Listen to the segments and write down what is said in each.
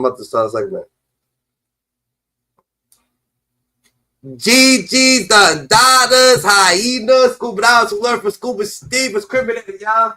I'm about to start a segment. GG's, the Dottas, hyenas, scuba divers who learn from scuba Steve was criminated, y'all.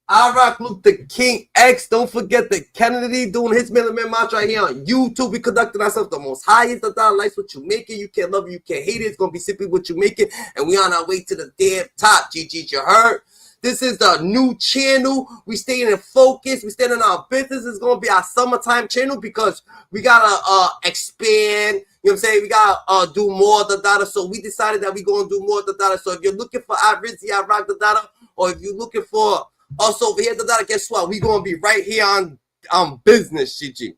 I rock Luke the King X. Don't forget the Kennedy doing his Milliman March right here on YouTube. We conducting ourselves the most highest of dollar likes what you make it. You can't love it, you can't hate it. It's gonna be simply what you make it. And we on our way to the damn top. GG's, you heard? This is the new channel. We staying in focus. We staying in our business. It's gonna be our summertime channel because we gotta expand. You know what I'm saying? We gotta do more of the data. So we decided that we gonna do more of the data. So if you're looking for Rizzy, I rock the data, or if you're looking for us over here, the data, guess what? We gonna be right here on business, GG.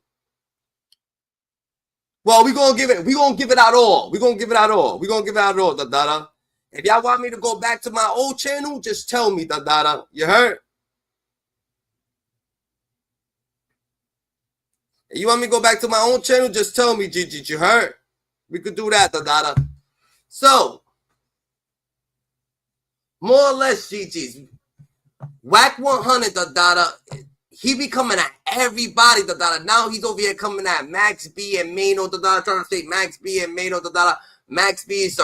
Well, we gonna give it out all. We gonna give it out all. We gonna give it out all, the data. If y'all want me to go back to my old channel, just tell me, the data. You heard? If you want me to go back to my own channel, just tell me, GG. You heard? We could do that, the data. So, more or less, GG's. Wack 100, the data. He be coming at everybody, the data. Now he's over here coming at Max B and Mano, the data. Trying to say Max B and Mano, the data. Max B is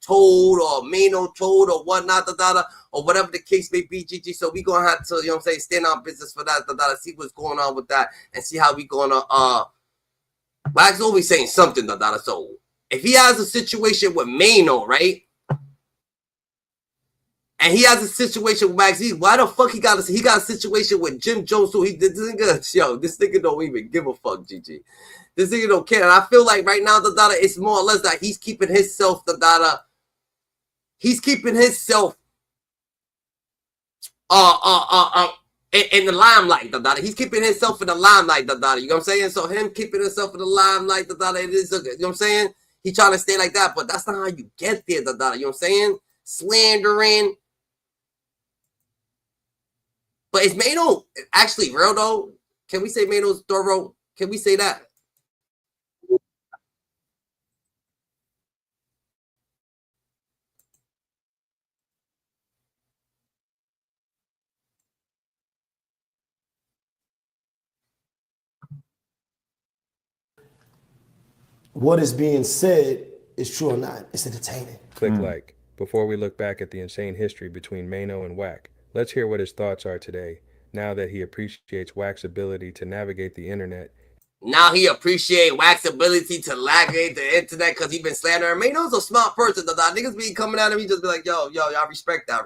told or Mano told or whatnot, the data, or whatever the case may be, GG. So we gonna have to, you know what I'm saying, stand on business for that, the data, see what's going on with that, and see how we gonna Wack's always saying something, the data. So if he has a situation with Mano, right? And he has a situation with Max B. Why the fuck he got a situation with Jim Jones too? This nigga don't even give a fuck, GG. This nigga don't care. And I feel like right now, the data, it's more or less that he's keeping himself, the data. He's keeping himself in the limelight, the data. He's keeping himself in the limelight, the data. You know what I'm saying? So him keeping himself in the limelight, the data, it is, you know what I'm saying? He trying to stay like that, but that's not how you get there, the data. You know what I'm saying? Slandering. But is Mano actually real though? Can we say Mano's thorough? Can we say that? What is being said is true or not. It's entertaining. Click like. Before we look back at the insane history between Mano and Wack, let's hear what his thoughts are today, now that he appreciates Wack's ability to navigate the internet. Now he appreciates Wack's ability to navigate the internet because he been slandering. Mano's a smart person. The niggas be coming at him, he just be like, yo, I respect that.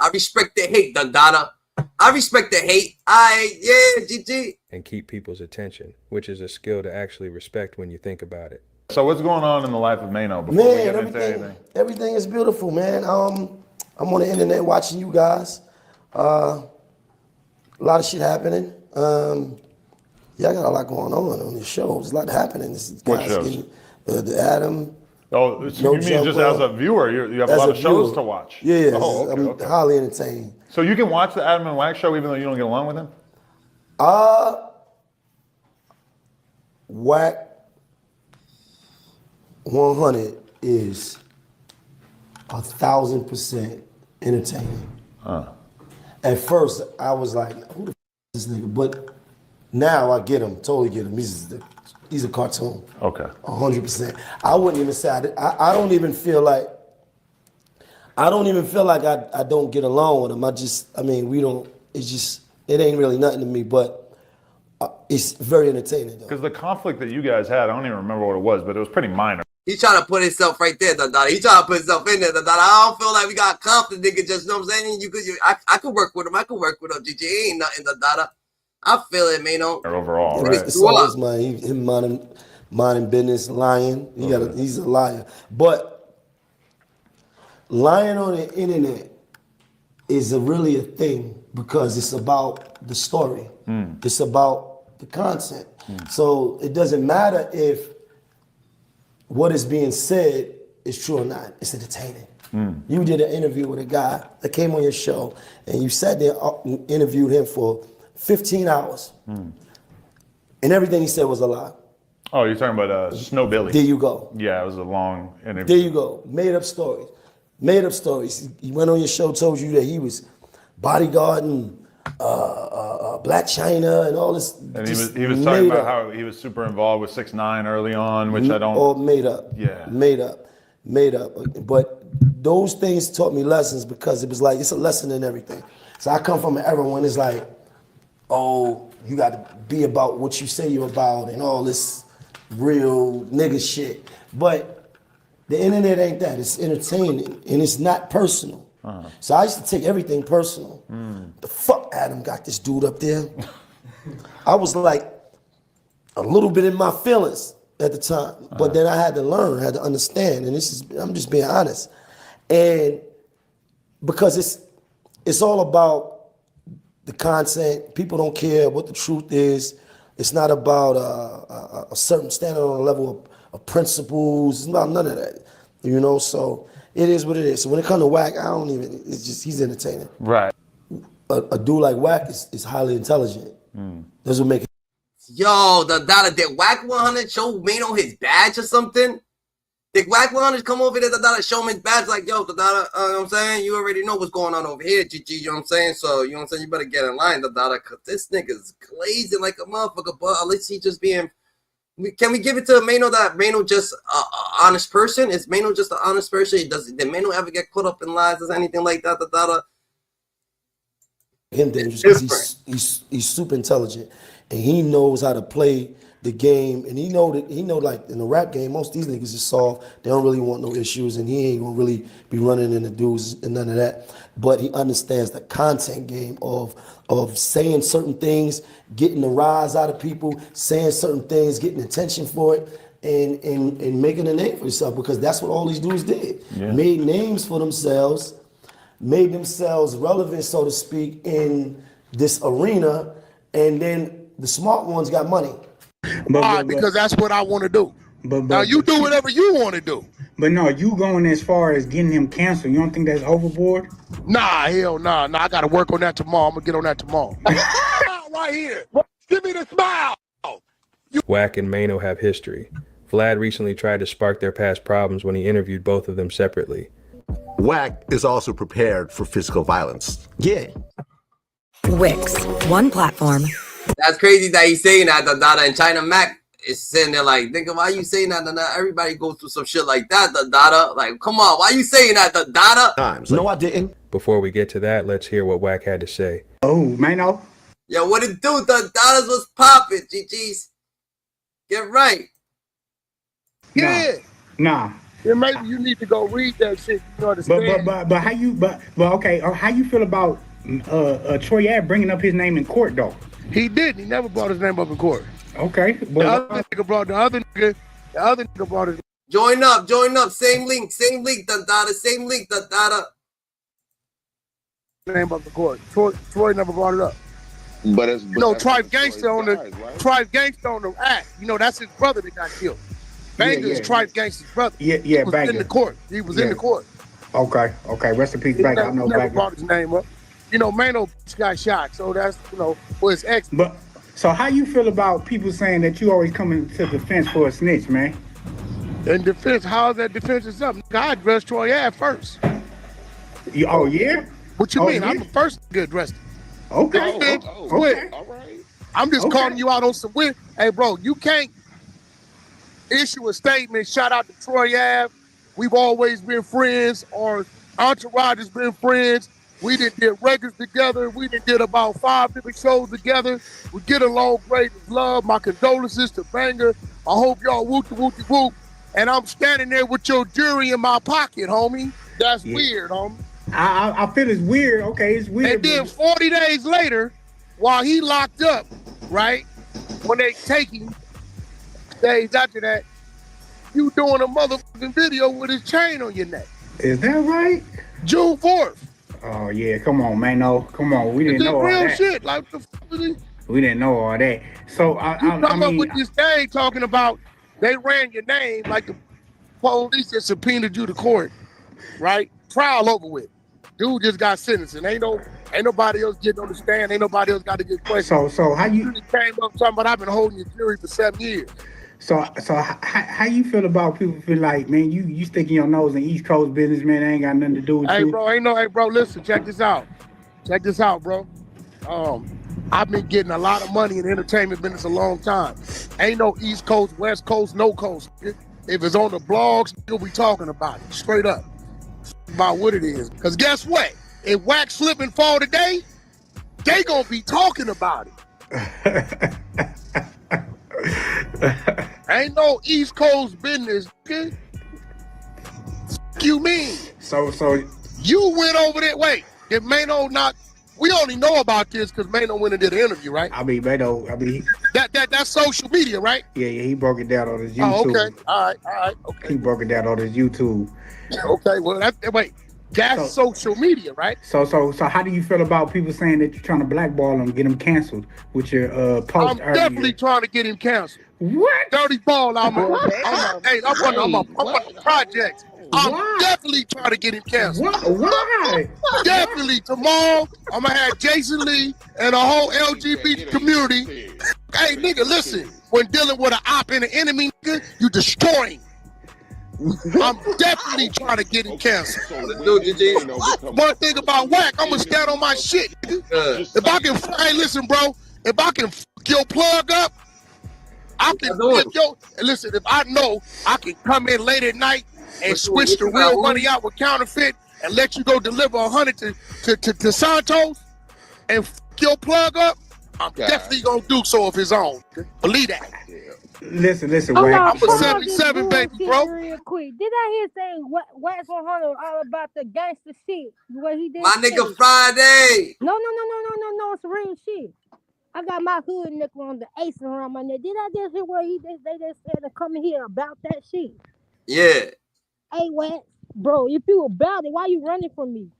I respect the hate, the data. I respect the hate. Yeah, GG. And keep people's attention, which is a skill to actually respect when you think about it. So what's going on in the life of Mano before we get into anything? Everything is beautiful, man. I'm on the internet watching you guys. A lot of shit happening. Yeah, I got a lot going on this show. There's a lot happening. What shows? The Adam. Oh, so you mean just as a viewer, you have a lot of shows to watch? Yeah, oh, okay, I'm highly entertaining. So you can watch the Adam and Wack show even though you don't get along with him? Wack 100 is 1,000% entertaining. At first, I was like, who the f is this nigga? But now I get him, totally get him. He's a cartoon. Okay. 100%. I wouldn't even say, I don't even feel like I don't get along with him. It ain't really nothing to me, but it's very entertaining though. Because the conflict that you guys had, I don't even remember what it was, but it was pretty minor. He's trying to put himself right there, the data. He's trying to put himself in there, the data. I don't feel like we got conflict, nigga. Just, you know what I'm saying? I could work with him. GG. Ain't nothing, the data. I feel it, Mano. Overall, right? The song is mine. Him minding business, lying. He's a liar. But lying on the internet is really a thing because it's about the story. It's about the content. So it doesn't matter if what is being said is true or not. It's entertaining. You did an interview with a guy that came on your show and you sat there and interviewed him for 15 hours. And everything he said was a lie. Oh, you're talking about Snow Billy. There you go. Yeah, it was a long interview. There you go. Made up stories. He went on your show, told you that he was bodyguarding Black China and all this. And he was talking about how he was super involved with 6ix9ine early on, which I don't. All made up. Yeah. Made up. But those things taught me lessons because it was like, it's a lesson in everything. So I come from an era when it's like, oh, you got to be about what you say you're about and all this real nigga shit. But the internet ain't that. It's entertaining and it's not personal. So I used to take everything personal. The fuck Adam got this dude up there. I was like a little bit in my feelings at the time, but then I had to learn, had to understand, and I'm just being honest. And because it's all about the content. People don't care what the truth is. It's not about a certain standard on a level of principles. It's about none of that, you know. So it is what it is. So when it comes to Wack, it's just, he's entertaining. Right. A dude like Wack is highly intelligent. That's what make it. Yo, did Wack 100 show Mano his badge or something? Did Wack 100 come over there, show him his badge like, yo, you know what I'm saying? You already know what's going on over here, GG, you know what I'm saying? So, you know what I'm saying? You better get in line, because this nigga's glazing like a motherfucker, but at least he just being... Can we give it to Mano that Mano just an honest person? Is Mano just an honest person? Did Mano ever get caught up in lies or anything like that? Him dangerous because he's super intelligent and he knows how to play the game, and he know like in the rap game, most of these niggas is soft. They don't really want no issues, and he ain't gonna really be running into dudes and none of that. But he understands the content game of saying certain things, getting the rise out of people, saying certain things, getting attention for it, and making a name for yourself, because that's what all these dudes did. Yeah. Made names for themselves, made themselves relevant, so to speak, in this arena, and then the smart ones got money. Because that's what I want to do. Now you do whatever you want to do. But no, you going as far as getting him canceled. You don't think that's overboard? Nah, hell nah. I got to work on that tomorrow. I'm going to get on that tomorrow. Right here. Give me the smile. Wack and Mano have history. Vlad recently tried to spark their past problems when he interviewed both of them separately. Wack is also prepared for physical violence. Yeah. Wix, one platform. That's crazy that he's saying that, and China Mac is sitting there like, think of why you saying that, everybody goes through some shit like that, like, come on, why you saying that, Times. No, I didn't. Before we get to that, let's hear what Wack had to say. Oh, Mano. Yo, what it do, was popping, GG's. Get right. Yeah. Nah. Then maybe you need to go read that shit, you understand? But how you, okay, how you feel about Troy Ave bringing up his name in court, though? He didn't. He never brought his name up in court. Okay. The other nigga brought his Join up. Same link, same link. Name up in court. Troy never brought it up. But Tribe Gangster on the act. You know, that's his brother that got killed. Banger is Tribe Gangster's brother. Yeah, he was Banger. in the court. He was in the court. Okay. Rest in peace, Banger. I know never Banger. brought his name up. You know, Mano got shot, so that's, for his ex. But so how you feel about people saying that you always coming to defense for a snitch, man? In defense, how is that defense is up? I addressed Troy Ave first. Oh yeah? What you mean? Yeah? I'm the first to get addressed. Okay. Okay. All right. I'm just calling you out on some wit. Hey, bro, you can't issue a statement. Shout out to Troy Ave. We've always been friends. Our entourage has been friends. We did records together. We did about 5 different shows together. We get along great. Love. My condolences to Banger. I hope y'all whoop-de-whoop-de-whoop. And I'm standing there with your jury in my pocket, homie. That's weird, homie. I feel it's weird. Okay, it's weird. And then 40 days later, while he locked up, right, when they take him, days after that, you doing a motherfucking video with his chain on your neck. Is that right? June 4th. Oh yeah, come on, man. No, come on. We didn't know all real that. Shit. Like the fuck is it? We didn't know all that. So I come up with this thing talking about they ran your name like the police that subpoenaed you to court, right? Trial over with. Dude just got sentenced, and ain't nobody else getting on the stand. Ain't nobody else got to get questioned. So how you came up talking about I've been holding your jury for 7 years. So how you feel about people feel like, man, you sticking your nose in East Coast business, man, that ain't got nothing to do with you. Hey bro, listen, check this out, bro. I've been getting a lot of money in the entertainment business a long time. Ain't no East Coast, West Coast, no coast. If it's on the blogs, you'll be talking about it straight up about what it is. Because guess what? If Wack slip and fall today, they gonna be talking about it. Ain't no East Coast business. You mean? So you went over there. Wait, did Mano not? We only know about this because Mano went and did an interview, right? That's social media, right? Yeah, he broke it down on his YouTube. Oh, okay. All right. Okay. He broke it down on his YouTube. Okay, well, that's social media, right? So how do you feel about people saying that you're trying to blackball him, get him canceled with your post? I'm definitely trying to get him canceled. What? Dirty ball. I'm on projects. I'm definitely trying to get him canceled. Why? Definitely. Tomorrow, I'm going to have Jason Lee and a whole LGBT community. Hey, nigga, listen. When dealing with an op and an enemy, nigga, you destroy him. I'm definitely trying to get him canceled. One thing about Wack, I'm going to stand on my shit. If I can, hey, listen, bro. If I can fuck your plug up, I can listen, if I know I can come in late at night and switch the real money out with counterfeit and let you go deliver 100 to Santos and f your plug up, I'm definitely gonna do so of his own. Believe that. Listen, Wack. I'm a 77 baby, bro. Real quick, did I hear saying Wax 100 all about the gangster shit? What he did? My nigga Friday. No, it's real shit. I got my hood nickel on the ace around my neck. Did I just hear what they just said to come here about that shit? Yeah. Hey, Wax, bro, if you about it, why you running from me?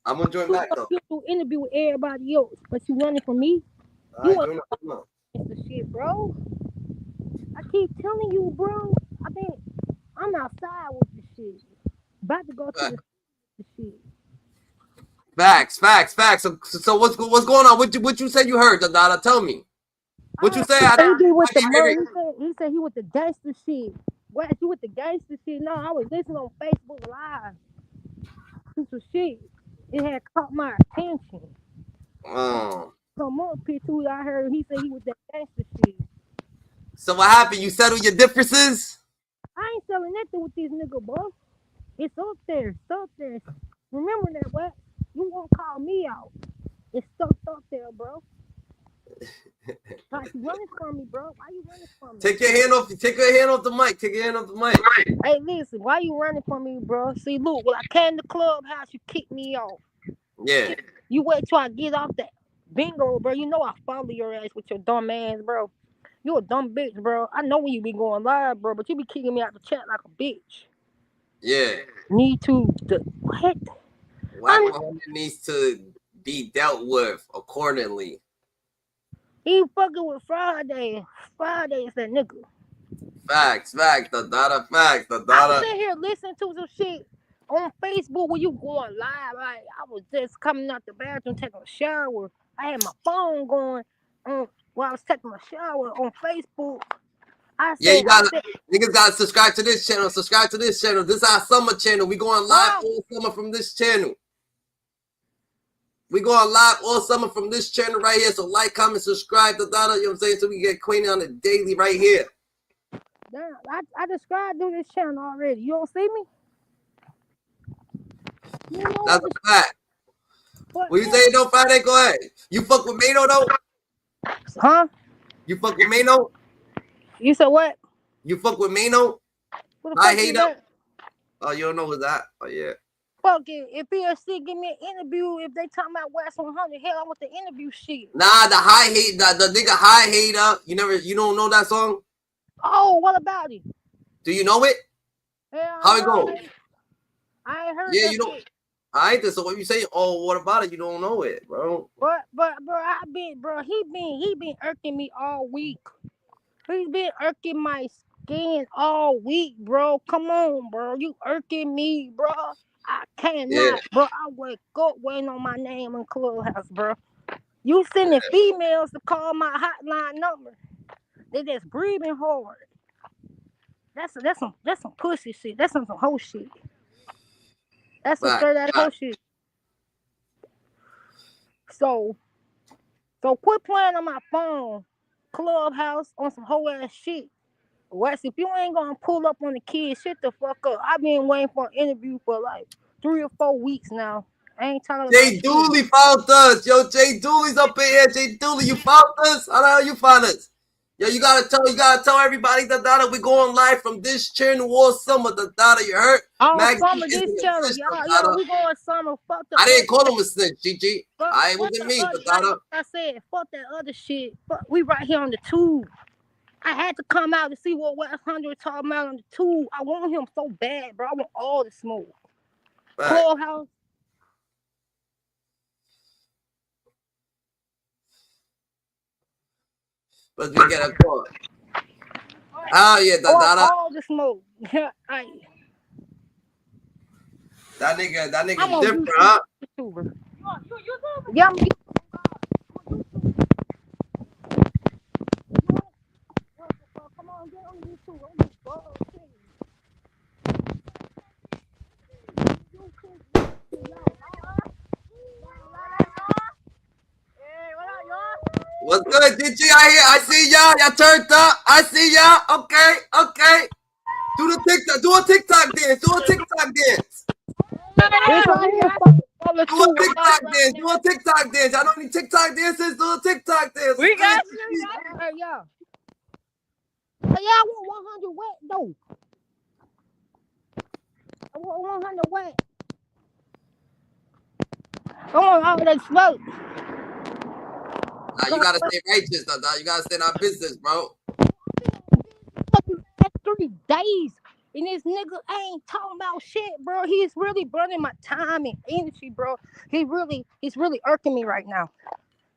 I'm gonna join back though. You do interview with everybody else, but you running from me? You want the shit, bro. I keep telling you, bro. I'm outside with the shit. About to go to the shit. Facts. So what's going on? What you say you heard, Dada? Tell me. What you say? He said he with the gangster shit. What, you with the gangster shit? No, I was listening on Facebook Live. Some shit. It had caught my attention. Come on, P2. I heard he said he with that gangster shit. So what happened? You settled your differences? I ain't selling nothing with these niggas, bro. It's up there. Remember that, what? You won't call me out. It's stuck up there, bro. Why you running from me, bro? Why you running from me? Take your hand off the mic. Hey, listen, why you running from me, bro? See, look, when I came to the clubhouse, you kicked me off. Yeah. You wait till I get off that bingo, bro. You know I follow your ass with your dumb ass, bro. You a dumb bitch, bro. I know when you be going live, bro, but you be kicking me out the chat like a bitch. Yeah. Need to what? Wack 100 needs to be dealt with accordingly. He fucking with Friday. Friday is that nigga. Facts. The data. I'm sitting here listening to some shit on Facebook when you going live. I was just coming out the bathroom taking a shower. I had my phone going while I was taking my shower on Facebook. Niggas gotta subscribe to this channel. This is our summer channel. We going live all summer from this channel. We going live all summer from this channel right here. So like, comment, subscribe to Dada. You know what I'm saying? So we get acquainted on the daily right here. Damn, I described to this channel already. You don't see me? That's a fact. What you saying though, Friday? Go ahead. You fuck with Mano though? Huh? You fuck with Mano? You said what? You fuck with Mano? I hate him. Oh, you don't know who that? Oh yeah. Fuck it. If PSC give me an interview, if they talking about West 100, hell, I want the interview shit. Nah, the nigga high hater. You don't know that song? Oh, what about it? Do you know it? Yeah, how it go? I ain't heard. Yeah, you don't. I ain't. So what you say? Oh, what about it? You don't know it, bro. But he been irking me all week. He's been irking my skin all week, bro. Come on, bro. You irking me, bro. I cannot, bro. I wake up waiting on my name in Clubhouse, bro. You sending females to call my hotline number. They just breathing hard. That's some pussy shit. That's some hoe shit. That's some straight out hoe shit. So quit playing on my phone, Clubhouse on some whole ass shit. Wes, if you ain't gonna pull up on the kids, shut the fuck up. I've been waiting for an interview for like 3 or 4 weeks now. I ain't talking about Jay Dooley found us. Yo, Jay Dooley's up in here. Jay Dooley, you found us? How the hell you found us? Yo, you gotta tell everybody that we going live from this chair in the war summer. You heard? Oh, Magazine summer is this an channel. assist, Y'all, we going summer. Fuck the I didn't call him a snitch, GG. I wasn't me, like I said, fuck that other shit. Fuck, we right here on the tube. I had to come out to see what West 100 talking about on the tube. I want him so bad, bro. I want all the smoke. Right. Clubhouse. But we get a call. Oh yeah, all the smoke. That nigga different, huh? YouTuber. Yeah, I'm come on, get on YouTube. What's good, GG? I see y'all. Y'all turned up. I see y'all. Okay. Do a TikTok dance. Do a TikTok dance. Do a TikTok dance. I don't need TikTok dances. Do a TikTok dance. We got you. Yeah. I want 100 wet though. I want 100 wet. I want all that smoke. Nah, you gotta stay righteous, though. You gotta stay in our business, bro. 3 days. And this nigga ain't talking about shit, bro. He's really burning my time and energy, bro. He's really irking me right now.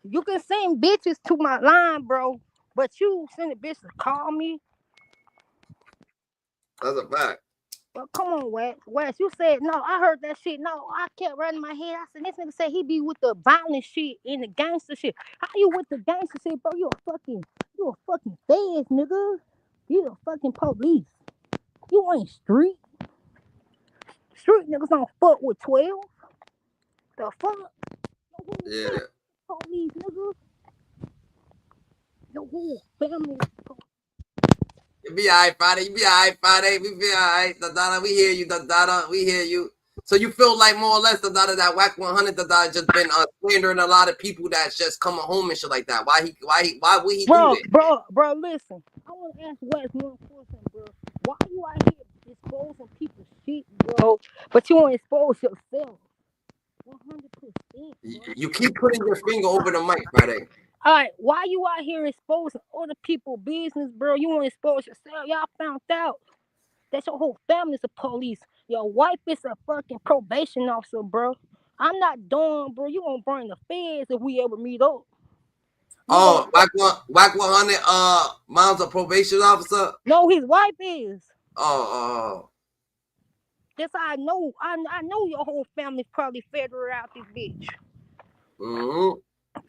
You can send bitches to my line, bro, but you send a bitch to call me. That's a fact. Well, come on, Wes. You said no. I heard that shit. No, I kept running my head. I said this nigga said he be with the violent shit and the gangster shit. How you with the gangster shit, bro? You a fucking feds, nigga. You a fucking police. You ain't street. Street niggas don't fuck with 12. The fuck? Yeah. Police, nigga. Your whole family. You be alright, Friday. We be alright. Dadada, we hear you, Dadada. We hear you. So you feel like more or less, Dadada, that Wack 100 Dadada just been slandering a lot of people that's just coming home and shit like that. Why would he do that? Bro, listen. I want to ask Wes one question, bro. Why you out here exposing people's shit, bro? But you won't expose yourself. 100%. You keep putting your finger over the mic, Friday. All right, why you out here exposing other people's business, bro? You want to expose yourself? Y'all found out that your whole family's a police. Your wife is a fucking probation officer, bro. I'm not dumb, bro. You gonna bring the feds if we ever meet up. Oh, Wack 100, mom's a probation officer? No, his wife is. Oh. That's how I know. I know your whole family's probably federal out this bitch. Mm-hmm.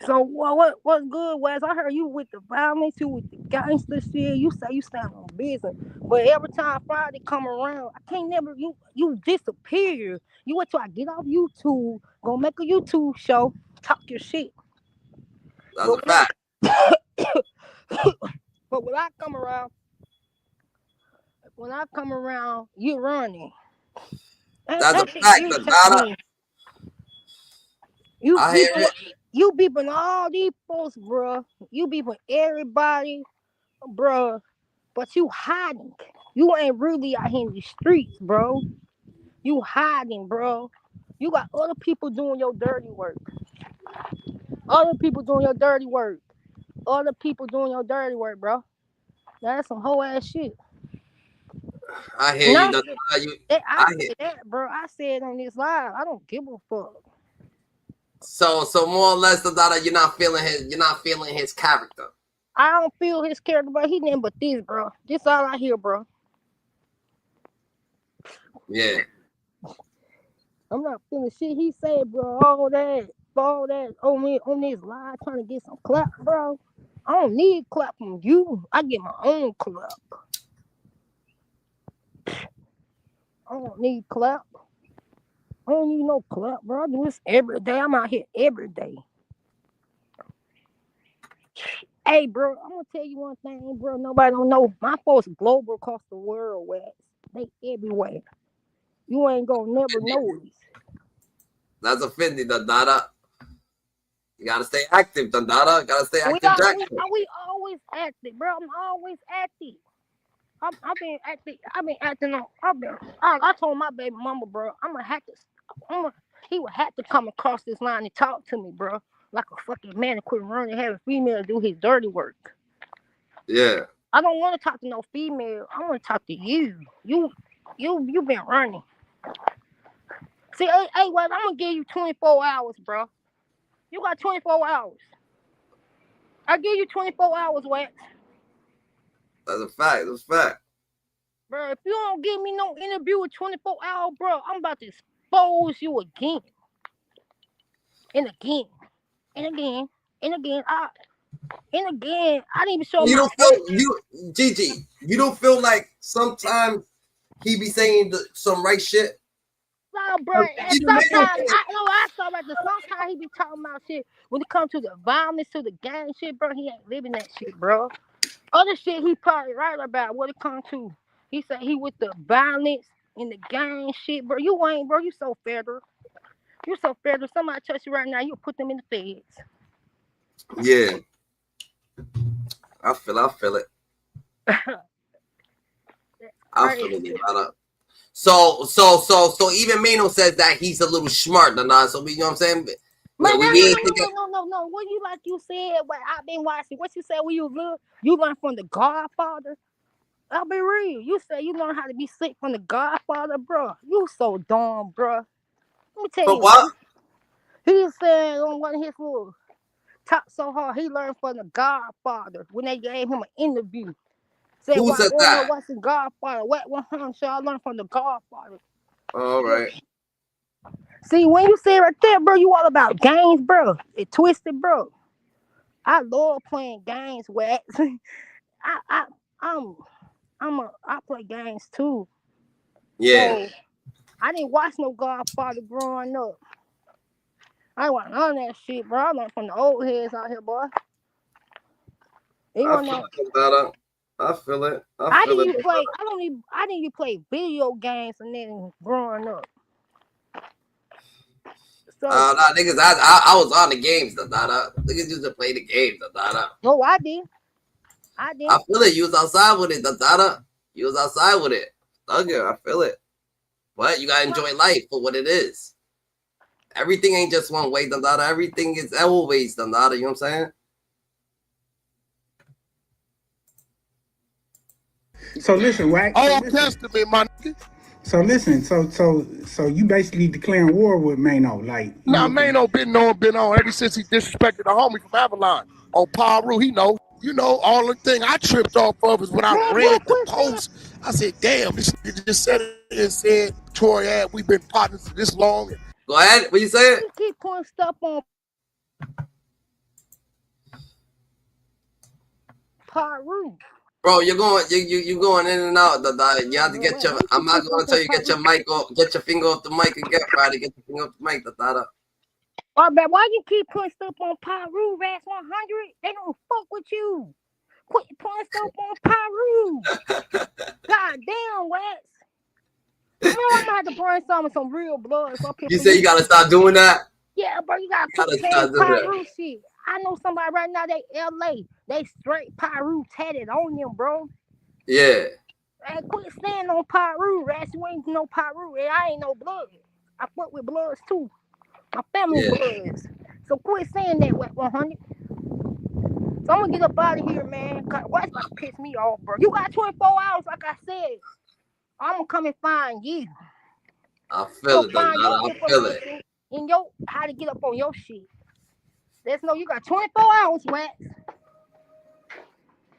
So what's good, Wes? I heard you with the violence, you with the gangster shit. You say you stand on business, but every time Friday come around, I can't never you disappear. You wait till I get off YouTube, gonna make a YouTube show, talk your shit. That's a fact. But when I come around, you running. That's a fact, Dadada. You beeping all these folks, bro. You beeping everybody, bro. But you hiding. You ain't really out here in the streets, bro. You hiding, bro. You got other people doing your dirty work. Other people doing your dirty work, bro. That's some whole ass shit. I hear you. I said that, bro. I said on this live. I don't give a fuck. So more or less, Dadada, you're not feeling his character. I don't feel his character, bro. He nothing but this, bro. This all I hear, bro. Yeah. I'm not feeling shit he said, bro. All that on this live trying to get some clap, bro. I don't need clap from you. I get my own clap. I don't need clap. I don't need no clap, bro. I do this every day. I'm out here every day. Hey, bro, I'm gonna tell you one thing, bro. Nobody don't know. My folks global across the world, West. They everywhere. You ain't gonna never notice. That's a Fendi, Dandada. You gotta stay active, Dandada. Gotta stay active, Jack. We always active, bro. I'm always active. I've been acting. I told my baby mama, bro, he would have to come across this line and talk to me, bro, like a fucking man and quit running, having female do his dirty work. Yeah. I don't want to talk to no female. I want to talk to you. You been running. See, hey, well, I'm gonna give you 24 hours, bro. You got 24 hours. I give you 24 hours, Wack. That's a fact. That's a fact. Bro, if you don't give me no interview with 24 hours, bro, I'm about to expose you again. And again. And again. And again. I didn't even show You my don't feel Gigi. You don't feel like sometimes he be saying some right shit. No, bro. And sometimes sometimes he be talking about shit when it comes to the violence, to the gang shit, bro. He ain't living that shit, bro. Other shit he probably right about what it comes to. He said he with the violence and the gang shit, bro. You ain't, bro. You so federal. You so federal. Somebody touch you right now, you put them in the feds. Yeah. I feel it. I feel it. So even Mano says that he's a little smart, so we, you know what I'm saying? No. What you like you said? What I've been watching. What you said when you look? You learn from the Godfather. I'll be real. You say you learn how to be sick from the Godfather, bro. You so dumb, bro. Let me tell you. What? He said on one of his little talk so hard. He learned from the Godfather when they gave him an interview. Said, who said that? What's the Godfather? What 100? So I learned from the Godfather. All right. See, when you say right there, bro, you all about games, bro. It twisted, bro. I love playing games, Wack. I play games too. Yeah. So I didn't watch no Godfather growing up. I didn't watch none of that shit, bro. I learned from the old heads out here, boy. I feel it. I didn't even play video games and then growing up. So niggas, I was on the games, niggas used to play the games, No, I did. I feel it. You was outside with it, You was outside with it. Okay, I feel it. But you gotta enjoy life for what it is. Everything ain't just one way, Everything is always, You know what I'm saying? So listen, Wack. Old Testament, my nigga. So listen, so you basically declaring war with Mano, like. Nah, Mano been on ever since he disrespected the homie from Avalon. On Paru, he know. You know, all the thing I tripped off of is when I read the post. I said, damn, this nigga just said it and said, Troy, we've been partners for this long. Go ahead. What you saying? You keep putting stuff on Paru. Bro, you're going in and out. You have to get your. I'm not going to tell you get your mic off, get your finger off the mic and get Friday. Get your finger off the mic. Why you keep putting stuff on Paru, Rats 100? They don't fuck with you. Quit putting stuff on Paru. God damn, Wax. You know I'm gonna have to burn some real blood. You say you gotta stop doing that? Yeah, bro, you gotta put Paru shit. I know somebody right now, they LA. They straight Paru tatted on them, bro. Yeah. Hey, quit standing on Paru, Rats. You ain't no Paru. I ain't no blood. I fuck with bloods too. My family bloods. So quit saying that, Wack 100. So I'm gonna get up out of here, man. What's about to piss me off, bro? You got 24 hours, like I said. I'm gonna come and find you. I feel it, I feel it. And how to get up on your shit. Let's know you got 24 hours, Wax.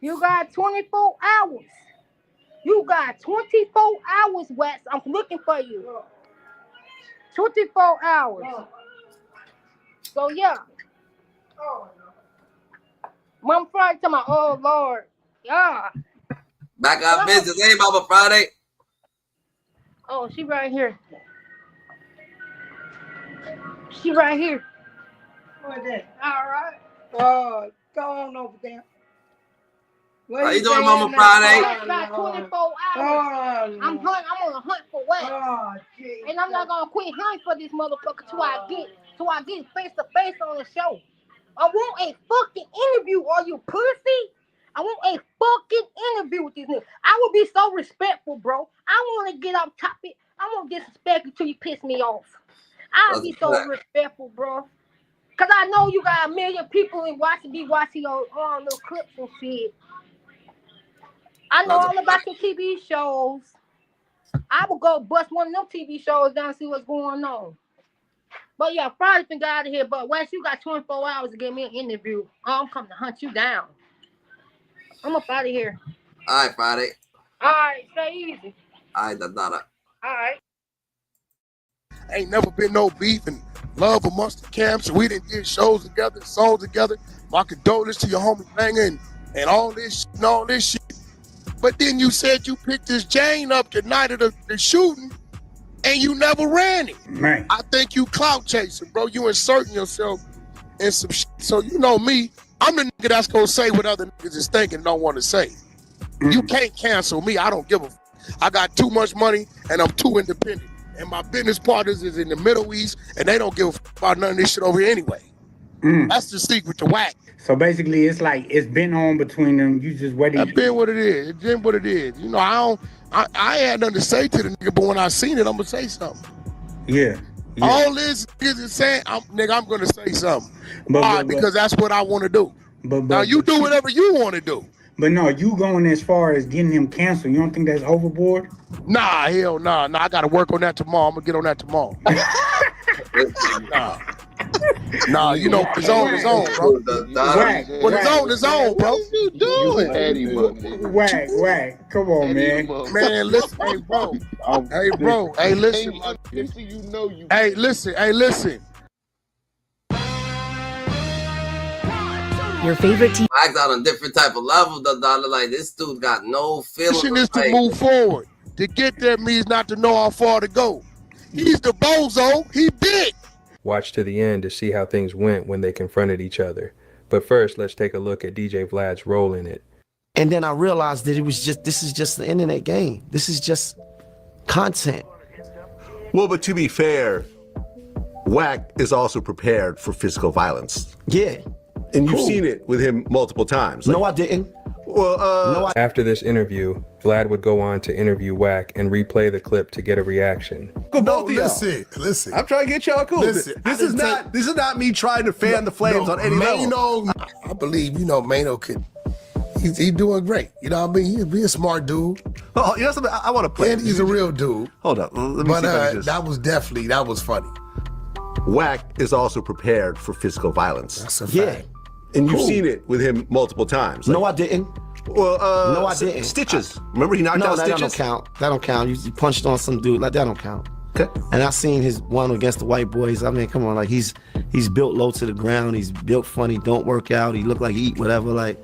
You got 24 hours. You got 24 hours, Wax. I'm looking for you. 24 hours. So yeah. Mom Friday to my Lord. Yeah. Back out business, hey Mama Friday. Oh, she right here. She right here. What's that? All right. Go on over there. How you doing, Mama Friday? About 24 hours. I'm on a hunt for Wack. And I'm not gonna quit hunting for this motherfucker till I get face to face on the show. I want a fucking interview, or you pussy. I want a fucking interview with this nigga. I will be so respectful, bro. I want to get off topic. I won't disrespect you till you piss me off. I'll be so respectful, bro. Cause I know you got a million people in watching your little clips and shit. I know all about your TV shows. I will go bust one of them TV shows down and see what's going on. But yeah, Friday been got out of here. But Wes, you got 24 hours to get me an interview. I'm coming to hunt you down. I'm up out of here. All right, Friday. All right, stay easy. All right, All right. Ain't never been no beef and love amongst the camps. We didn't did shows together, songs together. My condolences to your homie Banger and all this shit. But then you said you picked this Jane up the night of the shooting and you never ran it. Right. I think you clout chasing, bro. You inserting yourself in some shit. So you know me, I'm the nigga that's gonna say what other niggas is thinking and don't want to say. You can't cancel me. I don't give a I got too much money and I'm too independent. And my business partners is in the Middle East and they don't give a about none of this shit over here anyway. That's the secret to Wack. So basically, it's like it's been on between them. You just waiting. That's been what it is. It's been what it is. You know, I had nothing to say to the nigga, but when I seen it, I'm gonna say something. Yeah. All this is saying, I'm gonna say something. Because that's what I want to do. Now you do whatever you want to do. But no, you going as far as getting him canceled. You don't think that's overboard? Nah, hell nah. Nah, I gotta work on that tomorrow. I'm gonna get on that tomorrow. Nah, you know, it's on, bro. When it's on, bro. What you doing, Eddie? Wack. Come on, man. Man, listen, hey, bro. Hey, listen. You know you. Hey, listen. Your favorite team. Wack's on a different type of level, like this dude got no feeling. Mission is to move forward. To get there means not to know how far to go. He's the bozo. He big. Watch to the end to see how things went when they confronted each other. But first, let's take a look at DJ Vlad's role in it. And then I realized that this is just the internet game. This is just content. Well, but to be fair, Wack is also prepared for physical violence. Yeah. And you've seen it with him multiple times. No, I didn't. Well, After this interview, Vlad would go on to interview Wack and replay the clip to get a reaction. Listen. I'm trying to get y'all cool. This is not me trying to fan the flames on any level. I believe, Manio could. He's doing great. You know what I mean? He's a smart dude. Oh, you know something? I want to play. And he's a real dude. Hold up. Let me see if I can just... that was funny. Wack is also prepared for physical violence. That's a fact. And you've seen it with him multiple times. No, I didn't. Well, no, I didn't. Stitches. Remember he knocked out Stitches? That don't count. You punched on some dude. Like, that don't count. Okay. And I seen his one against the white boys. I mean, come on. Like, he's built low to the ground. He's built funny. Don't work out. He look like he eat whatever. Like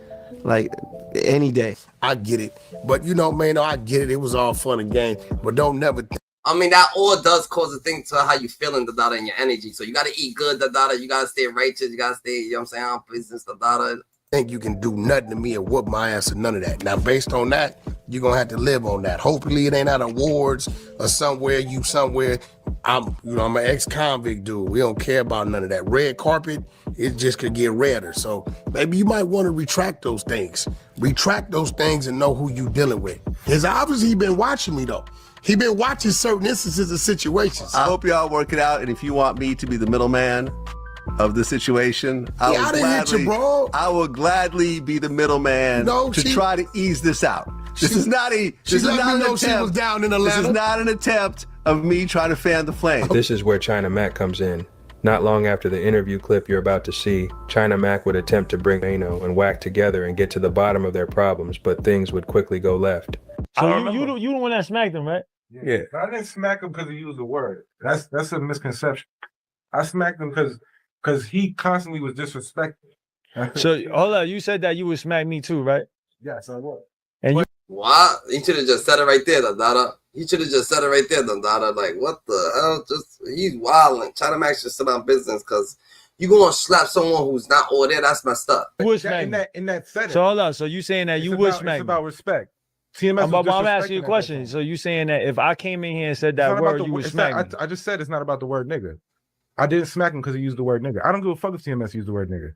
any day. I get it. But, man, I get it. It was all fun and game. But don't never... I mean, that all does cause a thing to how you feeling, and your energy. So you got to eat good, you got to stay righteous, you got to stay, on business, Think you can do nothing to me or whoop my ass or none of that. Now, based on that, you're going to have to live on that. Hopefully it ain't at awards or somewhere. I'm an ex-convict dude. We don't care about none of that. Red carpet, it just could get redder. So maybe you might want to retract those things. Retract those things and know who you dealing with. Because obviously he been watching me, though. He been watching certain instances of situations. I hope y'all work it out, and if you want me to be the middleman of the situation, I will gladly be the middleman try to ease this out. This is not an attempt of me trying to fan the flame. This is where China Mac comes in. Not long after the interview clip you're about to see, China Mac would attempt to bring Manio and Wack together and get to the bottom of their problems, but things would quickly go left. So you the one that smacked him, right? Yeah. I didn't smack him because he used a word. That's a misconception. I smacked him because he constantly was disrespected. So hold up, you said that you would smack me too, right? Yes, I would. And you what? He should have just said it right there, Dada. He should have just said it right there, Dada. Like, what the hell? He's wilding. China Max just sit on business because You gonna slap someone who's not all there? That's messed up. In that setting. So hold on. So you saying that you would smack It's me? about respect. TMS I'm asking you a question. So you saying that if I came in here and said that word, you would smack me? I just said it's not about the word nigga. I didn't smack him because he used the word nigga. I don't give a fuck if TMS used the word nigga.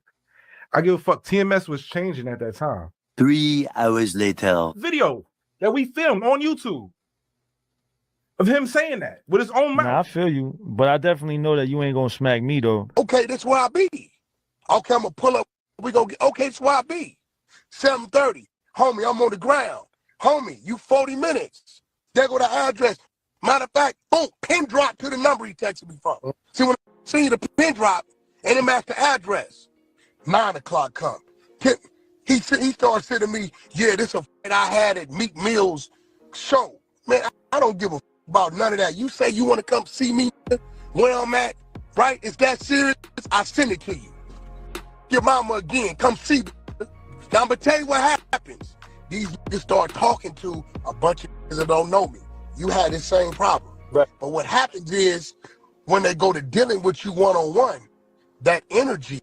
I give a fuck. TMS was changing at that time. 3 hours later. Video that we filmed on YouTube of him saying that with his own mouth. Nah, I feel you, but I definitely know that you ain't gonna smack me though. Okay, that's where I be. Okay, I'm gonna pull up. We gonna get. Okay, that's where I be. 7:30, homie. I'm on the ground, homie. You 40 minutes. There go the address. Matter of fact, boom, pin drop to the number he texted me from. See when I see the pin drop and it matched the address. 9 o'clock come. He started saying to me, yeah, this a fight I had at Meek Mill's show. Man, I don't give a about none of that. You say you want to come see me where I'm at, right? Is that serious? I send it to you. Your mama again, come see me. Now I'm gonna tell you what happens. These niggas start talking to a bunch of niggas that don't know me. You had the same problem. Right. But what happens is when they go to dealing with you one-on-one, that energy,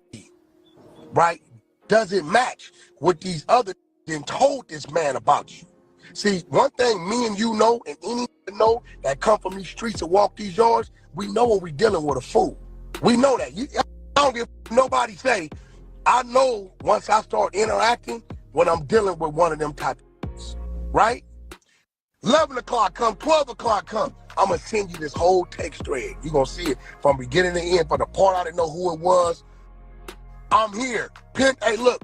right, doesn't match what these other then told this man about you. See, one thing me and you know, and any know that come from these streets and walk these yards, we know when we dealing with a fool. We know that. I don't give nobody say, I know once I start interacting when I'm dealing with one of them type of things, right? 11 o'clock come, 12 o'clock come, I'm going to send you this whole text thread. You're going to see it from beginning to end. For the part I didn't know who it was, I'm here. Hey, look,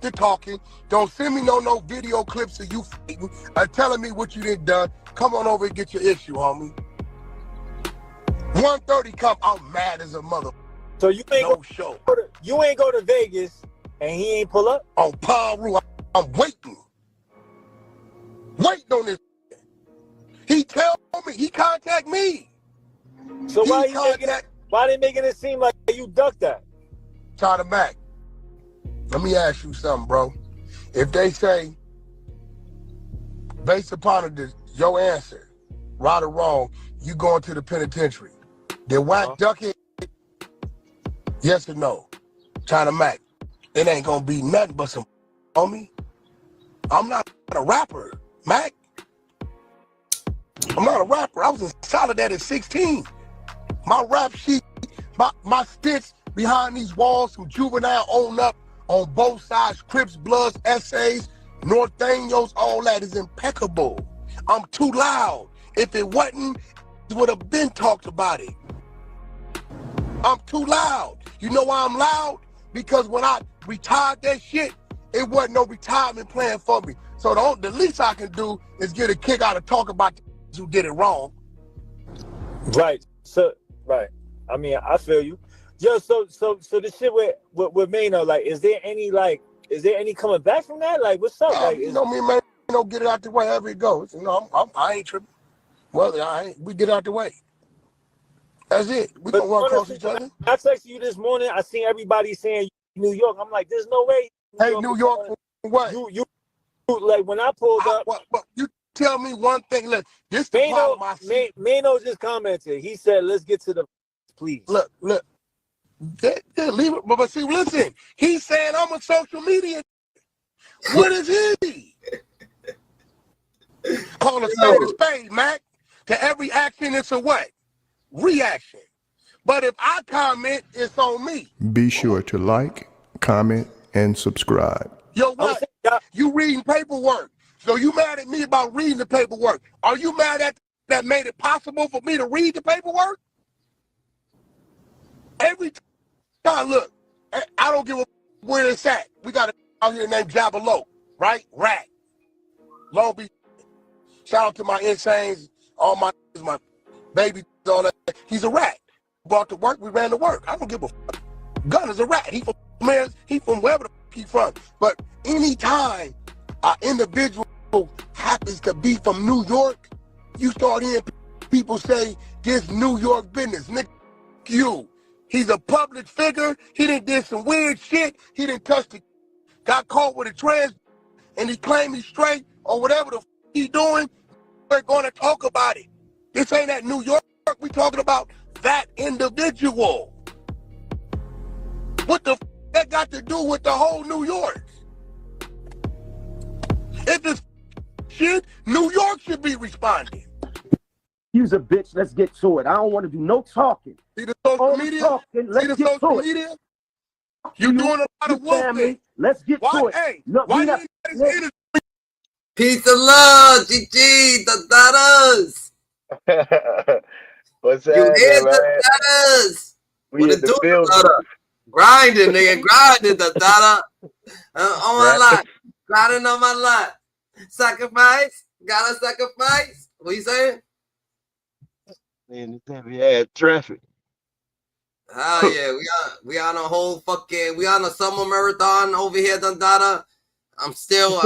they're talking. Don't send me no video clips of you fighting or telling me what you did done. Come on over and get your issue, homie. 1:30 come, I'm mad as a mother. So you ain't no show. You ain't go to Vegas and he ain't pull up? On Paru, I'm waiting. Waiting on this. He tell me, he contact me. So why they making it seem like you ducked that? China Mac, let me ask you something, bro. If they say, based upon your answer, right or wrong, you going to the penitentiary, did Wack duck it? Yes or no? China Mac, it ain't gonna be nothing but some homie. I'm not a rapper, Mac. I'm not a rapper. I was in Soledad at 16. My rap sheet, my sticks behind these walls from Juvenile on up on both sides, Crips, Bloods, Essays, Norteños, all that is impeccable. I'm too loud. If it wasn't, it would have been talked about it. I'm too loud. You know why I'm loud? Because when I retired that shit, it wasn't no retirement plan for me. So the least I can do is get a kick out of talk about the who did it wrong. Right. So right. I mean, I feel you. Yo, so the shit with Manio, like, is there any coming back from that? Like, what's up? Like, you know me, man. You know, get it out the way however it goes. You know, I ain't tripping. Well, we get out the way. That's it. We gonna run across each other. I texted you this morning. I seen everybody saying New York. I'm like, there's no way. Hey, New York, what? You like when I pulled up. You tell me one thing. Look, this the problem I see. Manio just commented. He said, "Let's get to the please." Look. Leave it. But see, listen. He's saying I'm a social media. What is he? Call a spade, Mac. To every action, it's a what? Reaction. But if I comment, it's on me. Be sure to like, comment, and subscribe. Yo, what? You reading paperwork. So you mad at me about reading the paperwork. Are you mad at that made it possible for me to read the paperwork? Every time, look, I don't give a where it's at. We got a out here named Jabalo, right? Rat. Long Beach. Shout out to my insanes, all my baby, all that. He's a rat. Brought to work, we ran to work. I don't give a fuck. Gun is a rat. He from wherever the fuck he from. But anytime an individual happens to be from New York, you start hearing people say, this New York business, nigga, you. He's a public figure. He did some weird shit. He didn't touch got caught with a trans, and he claimed he's straight or whatever the he doing. We're going to talk about it. This ain't that New York. We talking about that individual. What the that got to do with the whole New York? If it's shit, New York should be responding. Use a bitch. Let's get to it. I don't want to do no talking. See the social media? Talking. Let's get to it. Media? You doing a lot of woke things. Let's get to it. Hey, no, why you ain't Peace and love, GG, the Dadas. What's You happening, hear man? the Dadas? We What in it the do, building. Dada? Grinding, nigga, grinding, the Dada. On my lot, grinding on my lot. Sacrifice, gotta sacrifice. What you saying? Man, this heavy ass traffic. Oh yeah, we on a whole fucking, we on a summer marathon over here, Dada. I'm still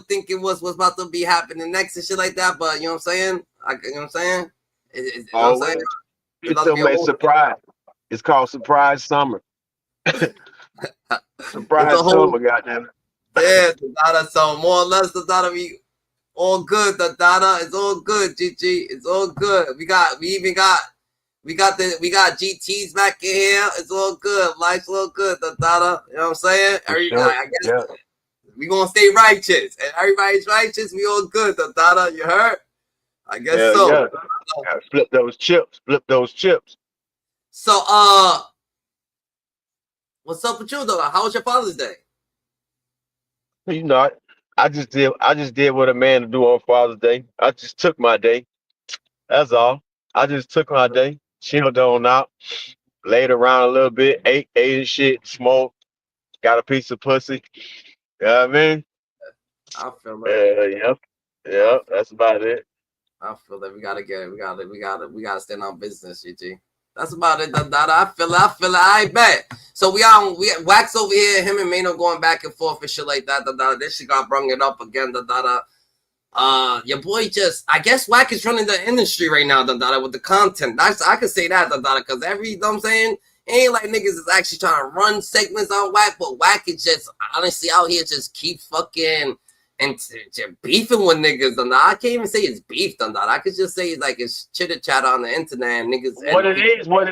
thinking what's about to be happening next and shit like that. But you know what I'm saying? You know what I'm saying? You know what I'm saying? It's so much surprise. It's called Surprise Summer. Surprise Summer, goddamn. Yeah, the Dada. So more or less, the Dada be all good. The Dada, it's all good. GG, it's all good. We got GTs back in here. It's all good. Life's all good. The Dada. You know what I'm saying? I guess we gonna stay righteous, and everybody's righteous. We all good. The Dada, you heard? I guess so. Yeah. Flip those chips. Flip those chips. So, what's up with you though? How was your Father's Day? You know, I just did what a man to do on Father's Day. I just took my day. That's all. I just took my day, chilled on out, laid around a little bit, ate and shit, smoked, got a piece of pussy. You know what I mean? I feel like yeah, that's about it. I feel that we gotta stand on business, GG. That's about it, Dada. I feel it. I bet. So we Wax over here, him and Manio going back and forth and shit like that, Dada. This shit got brung it up again, Dada. Your boy I guess Wack is running the industry right now, Dada, with the content. I could say that, Dada, because you know what I'm saying? Ain't like niggas is actually trying to run segments on Wack, but Wack is just honestly out here just keep fucking and beefing with niggas, Dada. I can't even say it's beef, Dada. I could just say it's chitter chatter on the internet and niggas. What it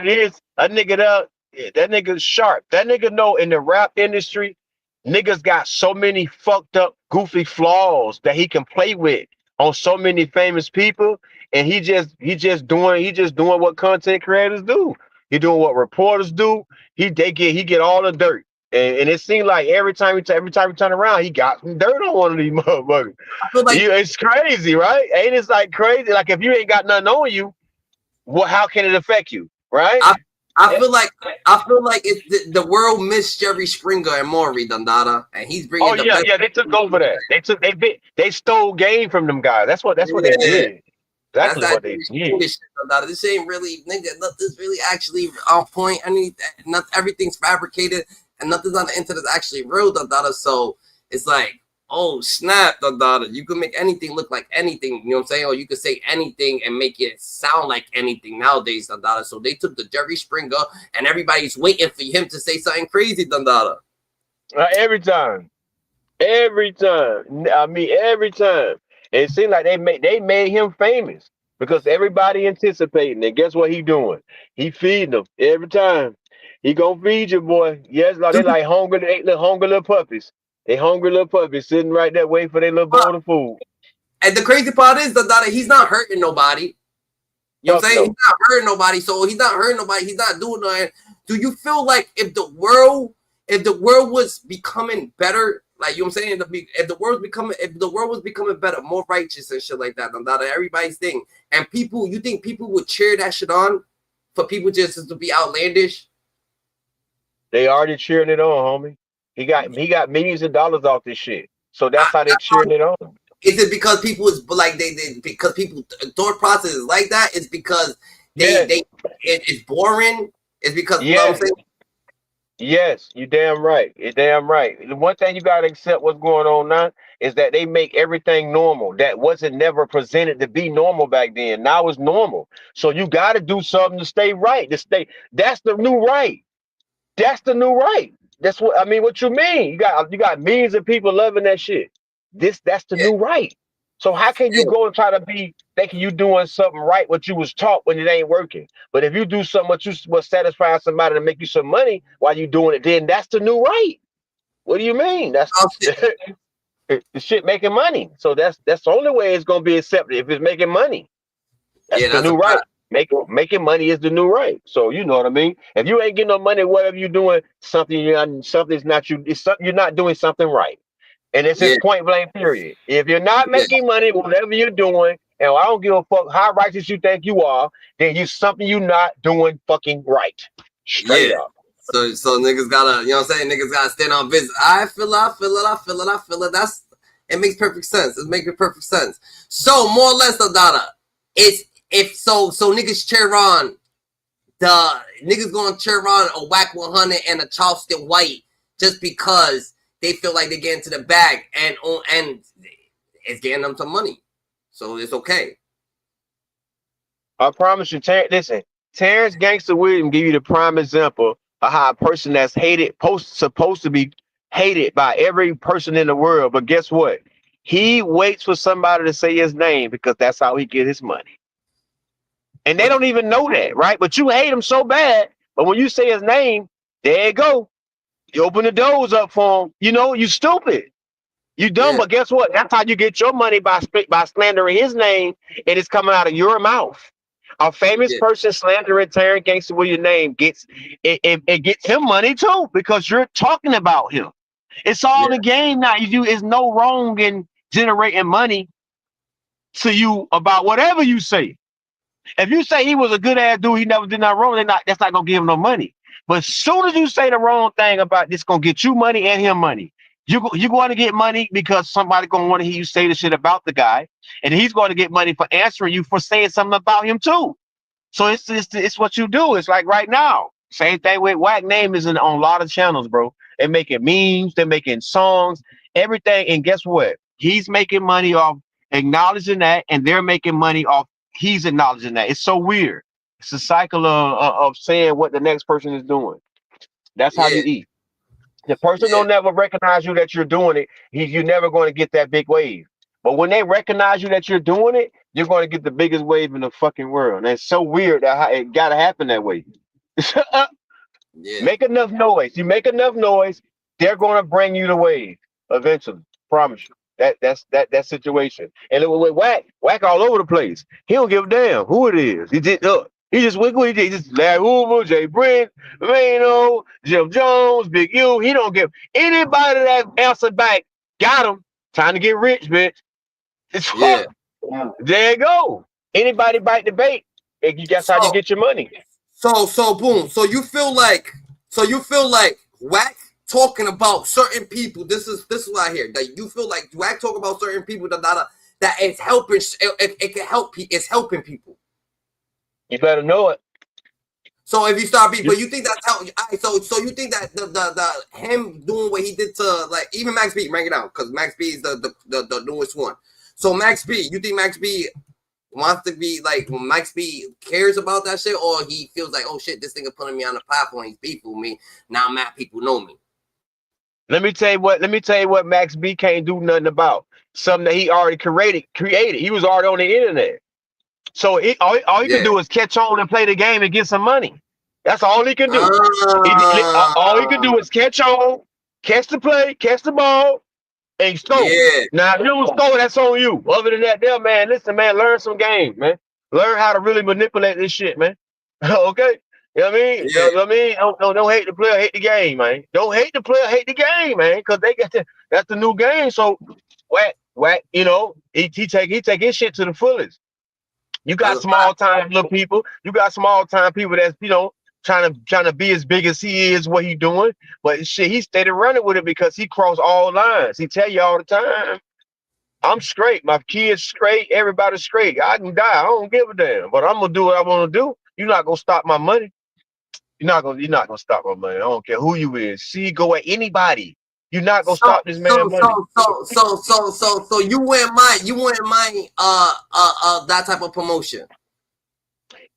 is, that nigga's sharp. That nigga know in the rap industry, niggas got so many fucked up, goofy flaws that he can play with on so many famous people, and he just doing what content creators do. He doing what reporters do. He get all the dirt, and it seems like every time we turn around, he got some dirt on one of these motherfuckers. It's crazy, right? Ain't it like crazy? Like if you ain't got nothing on you, how can it affect you, right? I feel like it's the world missed Jerry Springer and Maury, Dada, and he's bringing. Oh yeah, they took over that. They stole game from them guys. That's what they did. Exactly what they did. This ain't really, nigga. Nothing's really actually on point. Everything's fabricated, and nothing's on the internet that's actually real, Dada. So it's like, oh snap, Dada. You can make anything look like anything, you know what I'm saying? Or you could say anything and make it sound like anything nowadays, Dada. So they took the Jerry Springer, and everybody's waiting for him to say something crazy, Dada. Every time. I mean, every time. And it seems like they made him famous because everybody anticipating. And guess what he doing? He feeding them every time. He gonna feed you, boy. Yes, they like hungry little puppies. They hungry little puppies sitting right there waiting for their little bowl of food. And the crazy part is that he's not hurting nobody. You know what I'm saying? He's not hurting nobody. So he's not hurting nobody. He's not doing nothing. Do you feel like if the world was becoming better, like you know what I'm saying, if the world was becoming better, more righteous and shit like that, everybody's thing, and you think people would cheer that shit on for people just to be outlandish? They already cheering it on, homie. He got millions of dollars off this shit. So that's how they cheering it on. Is it because people is like because people thought process is like that? It's because it's boring. It's because you know what I'm saying? Yes, you damn right. You're damn right. The one thing you gotta accept what's going on now is that they make everything normal. That wasn't never presented to be normal back then. Now it's normal. So you gotta do something to stay right. That's the new right. That's the new right. That's what you mean. You got millions of people loving that shit. That's the new right. So how can you go and try to be thinking you doing something right what you was taught when it ain't working? But if you do something what you will satisfy somebody to make you some money while you doing it, then that's the new right. What do you mean? That's the shit making money. So that's the only way it's gonna be accepted if it's making money. That's the new right. Making money is the new right. So you know what I mean. If you ain't getting no money, whatever you're doing, something's not you. You're not doing something right. And it's just point blank period. If you're not making money, whatever you're doing, and I don't give a fuck how righteous you think you are, then something you're not doing fucking right. Straight up. So niggas gotta, you know what I'm saying? Niggas gotta stand on business. I feel it. It makes perfect sense. It makes perfect sense. So more or less, Dada, it's so niggas cheer on the niggas gonna cheer on a Wack 100 and a Charleston White just because they feel like they get into the bag and it's getting them some money. So it's okay. I promise you, listen, Terrence Gangster Williams give you the prime example of how a person that's hated, supposed to be hated by every person in the world. But guess what? He waits for somebody to say his name because that's how he get his money. And they don't even know that, right? But you hate him so bad. But when you say his name, there you go. You open the doors up for him. You know, you stupid. You dumb, but guess what? That's how you get your money by slandering his name, and it's coming out of your mouth. A famous person slandering Terrence Gangster with your name gets him money too because you're talking about him. It's all the game now. It's no wrong in generating money to you about whatever you say. If you say he was a good ass dude, he never did nothing wrong, that's not gonna give him no money. But as soon as you say the wrong thing about this, gonna get you money and him money. You're going to get money because somebody gonna want to hear you say the shit about the guy, and he's going to get money for answering you for saying something about him too. So it's what you do. It's like right now, same thing with Wack name is on a lot of channels, bro. They're making memes, they're making songs, everything, and guess what? He's making money off acknowledging that, and they're making money off he's acknowledging that. It's so weird. It's a cycle of saying what the next person is doing. That's how you eat. The person don't never recognize you that you're doing it. You're never going to get that big wave. But when they recognize you that you're doing it, you're going to get the biggest wave in the fucking world. And it's so weird that it got to happen that way. Make enough noise. You make enough noise, they're going to bring you the wave eventually. Promise you. That's that situation. And with Wack all over the place. He don't give a damn who it is. He just wiggle. He just Larry Hoover, Jay Brent, Manio, Jim Jones, Big U. He don't give anybody that answer back. Got him. Trying to get rich, bitch. There you go. Anybody bite the bait. That's how you get your money. So boom. So you feel like Wack talking about certain people. This is what I hear. That you feel like Wack talk about certain people that it's helping. It can help. It's helping people. You better know it. So if you start being, but you think that's how? So you think that the him doing what he did to like even Max B, bring it out because Max B is the newest one. So Max B, you think Max B wants to be like Max B cares about that shit, or he feels like, oh shit, this nigga putting me on the platform, he's beefing with me. Now mad people know me. Let me tell you what Max B can't do nothing about. Something that he already created. He was already on the internet. So all he can do is catch on and play the game and get some money. That's all he can do. All he can do is catch on, catch the play, catch the ball, and score. Now, if you don't score, that's on you. Other than that, man, listen, man, learn some games, man. Learn how to really manipulate this shit, man. Okay? You know what I mean? You know what I mean? Don't hate the player, hate the game, man. Don't hate the player, hate the game, man. Because that's the new game. So Wack, you know, he take his shit to the fullest. You got small time little people. You got small time people that's, you know, trying to be as big as he is, what he doing. But shit, he stayed running with it because he crossed all lines. He tell you all the time, I'm straight. My kids straight. Everybody's straight. I can die. I don't give a damn. But I'm gonna do what I want to do. You're not gonna stop my money. You're not gonna stop my money. I don't care who you is. See, go at anybody. You're not gonna stop this man money. So you wouldn't mind that type of promotion.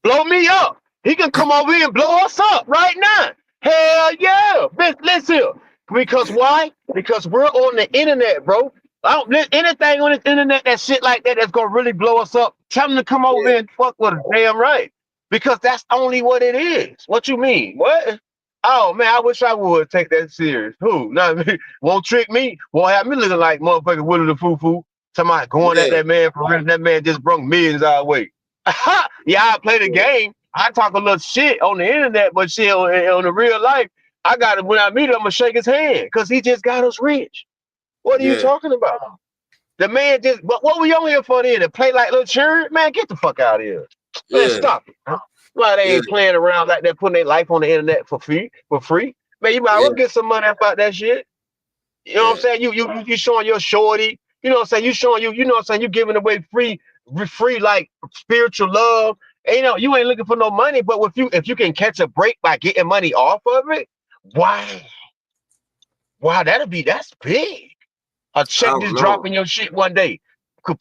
Blow me up. He can come over here and blow us up right now. Hell yeah. Listen here. Because why? Because we're on the internet, bro. Anything on this internet that shit like that that's gonna really blow us up, tell them to come over and fuck with us. Damn right. Because that's only what it is. What you mean? What? Oh man, I wish I would take that serious. Who? Not me. Won't trick me. Won't have me looking like motherfucking Willie the Foo-Foo. Talking about going at that man for real. That man just brung millions our way. Yeah, I play the game. I talk a little shit on the internet, but shit on the real life, I got to when I meet him, I'm gonna shake his hand because he just got us rich. What are you talking about? The man just, but what we on here for then? To play like little children? Man, get the fuck out of here. Man, stop it. Why they ain't playing around like that, putting their life on the internet for free? Man, you might well get some money about that shit. You know what I'm saying? You showing your shorty, you know what I'm saying? You showing you know what I'm saying? You giving away free like spiritual love. And, you ain't looking for no money, but if you can catch a break by getting money off of it, wow, that's big. A check just dropping your shit one day.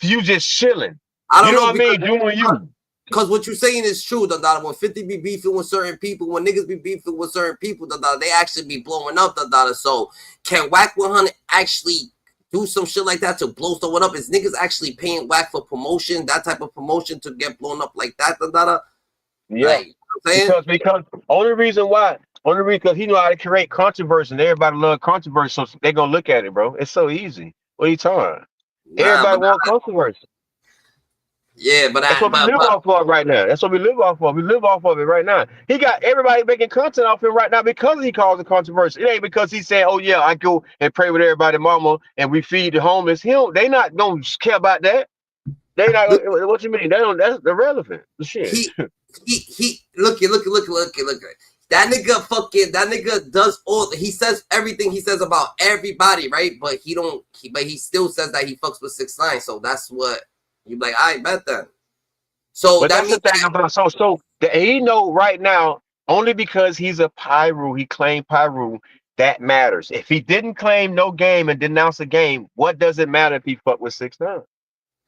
You just chilling. I don't know what I mean? Doing you. Because what you're saying is true, when 50 be beefing with certain people, when niggas be beefing with certain people, they actually be blowing up, so can Wack 100 actually do some shit like that to blow someone up? Is niggas actually paying Wack for promotion, that type of promotion to get blown up like that, Yeah. Like, you know because only reason because he know how to create controversy and everybody love controversy, so they gonna look at it, bro. It's so easy. What are you talking about? Everybody want controversy. Yeah, but that's what we live off of right now. That's what we live off of. We live off of it right now. He got everybody making content off him right now because he caused a controversy. It ain't because he said, "Oh yeah, I go and pray with everybody, mama, and we feed the homeless." They not gonna care about that. They not. What you mean? They don't. That's irrelevant. Shit. He look. That nigga does he says everything he says about everybody, right? But he still says that he fucks with 6ix9ine. So that's what you like. I bet that. So but that's the thing about so he know right now only because he's a Pyru. He claimed Pyru. That matters. If he didn't claim no game and denounce a game, what does it matter if he fuck with 6ix9ine?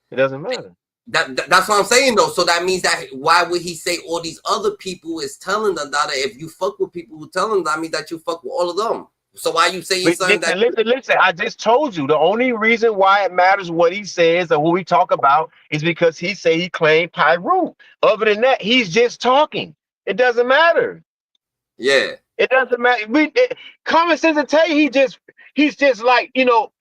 It doesn't matter. That's what I'm saying though. So that means that why would he say all these other people is telling them that if you fuck with people who tell them that means that you fuck with all of them. So why you saying something that listen, I just told you the only reason why it matters what he says or what we talk about is because he say he claimed Pyru. Other than that, he's just talking. It doesn't matter. Yeah. It doesn't matter. Common sense will tell you he's just like,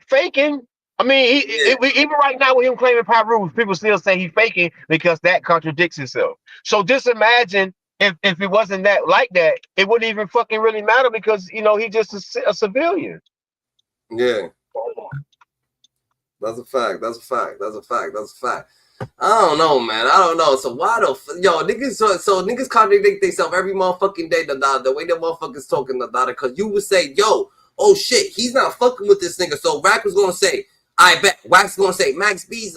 faking. I mean, even right now with him claiming Pyru, people still say he's faking because that contradicts himself. So just imagine if it wasn't that like that, it wouldn't even fucking really matter because he's just a civilian. Yeah. That's a fact. I don't know, man. I don't know. So why niggas so niggas contradict themselves every motherfucking day, the way the motherfuckers talking, because you would say, yo, oh shit, he's not fucking with this nigga. So Wack was gonna say, I bet Wack's gonna say Max B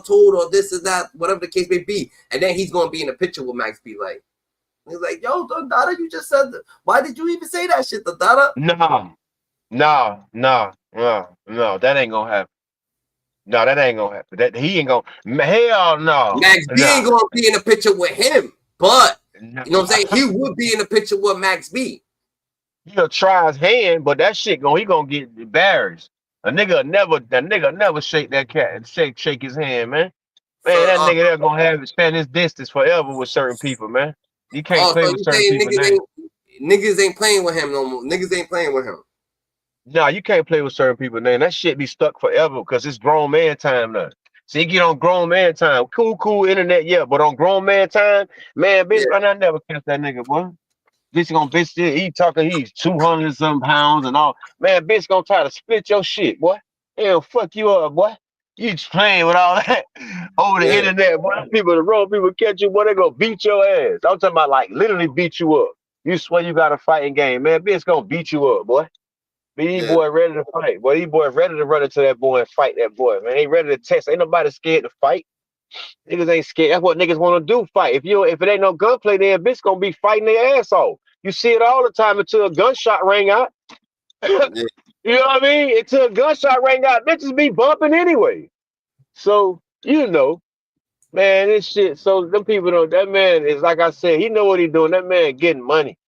told or this or that, whatever the case may be, and then he's gonna be in a picture with Max B. Like he's like, yo, Dada, you just said that. Why did you even say that shit, Dada? No, that ain't gonna happen. No, that ain't gonna happen. That he ain't gonna. Hell no. Max B ain't gonna be in a picture with him, but you know what I'm saying? He would be in a picture with Max B. He'll try his hand, but that shit he gonna get embarrassed. A nigga never shake that cat and shake his hand, man. Man, that nigga there gonna have to spend his distance forever with certain people, man. You can't play with certain people. Niggas ain't playing with him no more. Niggas ain't playing with him. No, you can't play with certain people, man. That shit be stuck forever because it's grown man time now. So you get on grown man time. Cool internet, yeah, but on grown man time, man, bitch, I never catch that nigga, boy. Bitch, he talking, he's 200-something pounds and all. Man, bitch gonna try to split your shit, boy. Hell, fuck you up, boy. You just playing with all that over the internet, boy. The wrong people catch you, boy, they gonna beat your ass. I'm talking about like literally beat you up. You swear you got a fighting game, man. Bitch gonna beat you up, boy. These boy ready to fight. Boy, these boys ready to run into that boy and fight that boy, man. Ain't ready to test. Ain't nobody scared to fight. Niggas ain't scared. That's what niggas want to do, fight. If it ain't no gunplay there, bitch gonna be fighting their ass off. You see it all the time until a gunshot rang out. You know what I mean? Until a gunshot rang out, bitches be bumping anyway. So, man, this shit. So them people don't, that man is, like I said, he know what he doing. That man getting money.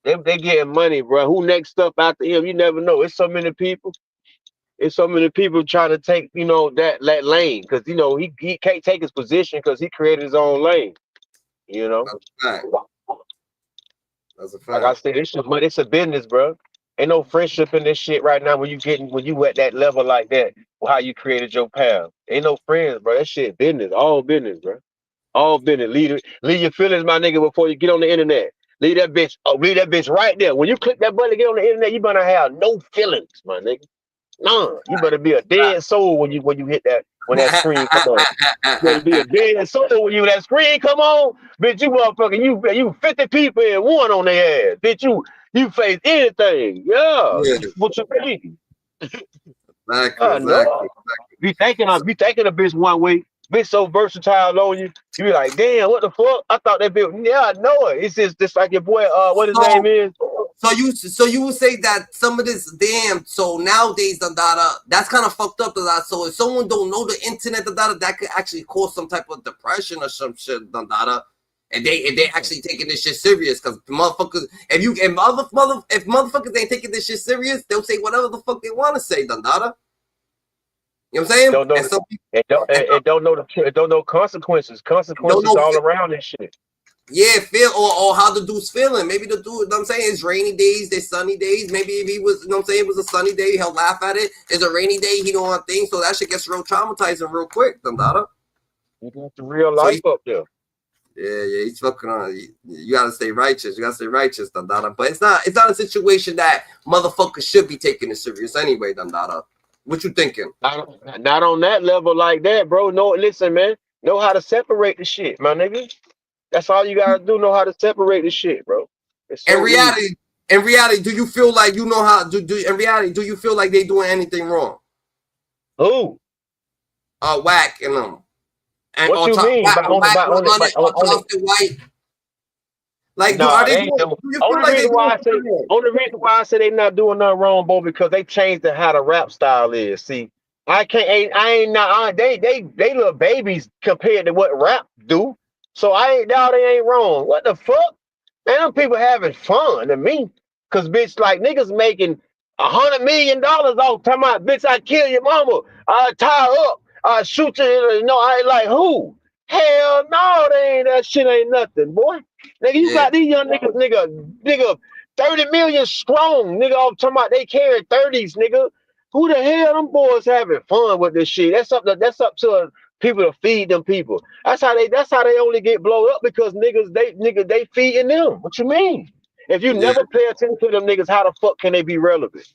They getting money, bro. Who next up after him? You never know. It's so many people. It's so many people trying to take, that lane because he can't take his position because he created his own lane. That's a fact. That's a Like I fact. said, it's a business, bro. Ain't no friendship in this shit right now when you at that level like that, how you created your path. Ain't no friends, bro. That shit business, all business, bro. All business. Leave your feelings, my nigga, before you get on the internet. Leave that bitch right there. When you click that button to get on the internet, you better have no feelings, my nigga. None. You better be a dead soul when you hit when that screen come on. You better be a dead soul when that screen come on. Bitch, you motherfucking you 50 people in one on their ass. Bitch, you face anything. Yeah. Yeah. What you mean? Exactly. No. Be thinking a bitch one way. Bitch so versatile on you. You be like, damn, what the fuck? I thought that bitch. Yeah, I know it. It's just like your boy. What his name is? So you would say that some of this so nowadays that's kind of fucked up so if someone don't know the internet that could actually cause some type of depression or some shit and they actually taking this shit serious because motherfuckers if motherfuckers ain't taking this shit serious they'll say whatever the fuck they want to say dundada. You know what I'm saying? Don't know consequences. Consequences all around this shit. Yeah, feel or how the dude's feeling. Maybe the dude, you know what I'm saying, it's rainy days, there's sunny days. Maybe if he was, you know what I'm saying, it was a sunny day, he'll laugh at it. It's a rainy day, he don't want things, so that shit gets real traumatizing real quick, Dundada. You got the real life up there. Yeah, he's fucking on. You gotta stay righteous. Dundada. But it's not a situation that motherfuckers should be taking it serious anyway, Dundada. What you thinking? Not on that level like that, bro. No, listen, man. Know how to separate the shit, my nigga. That's all you gotta do. Know how to separate the shit, bro. In reality, do you feel like you know how? In reality, do you feel like they doing anything wrong? Who? Wack and them. And what you mean? White. Like, nah, do you feel like only reason why I say they not doing nothing wrong, bro, because they changed how the rap style is. See, they little babies compared to what rap do. So they ain't wrong. What the fuck? Man, them people having fun to me. Cause bitch, like niggas making $100 million off talking about bitch, I kill your mama, I tie her up, I shoot you, I ain't like who? Hell no, that shit ain't nothing, boy. Nigga, you got these young niggas, nigga, 30 million strong, nigga, I'm talking about they carry 30s, nigga. Who the hell them boys having fun with this shit? That's up to people to feed them people. That's how they only get blown up because they feeding them. What you mean? If you never pay attention to them niggas, how the fuck can they be relevant?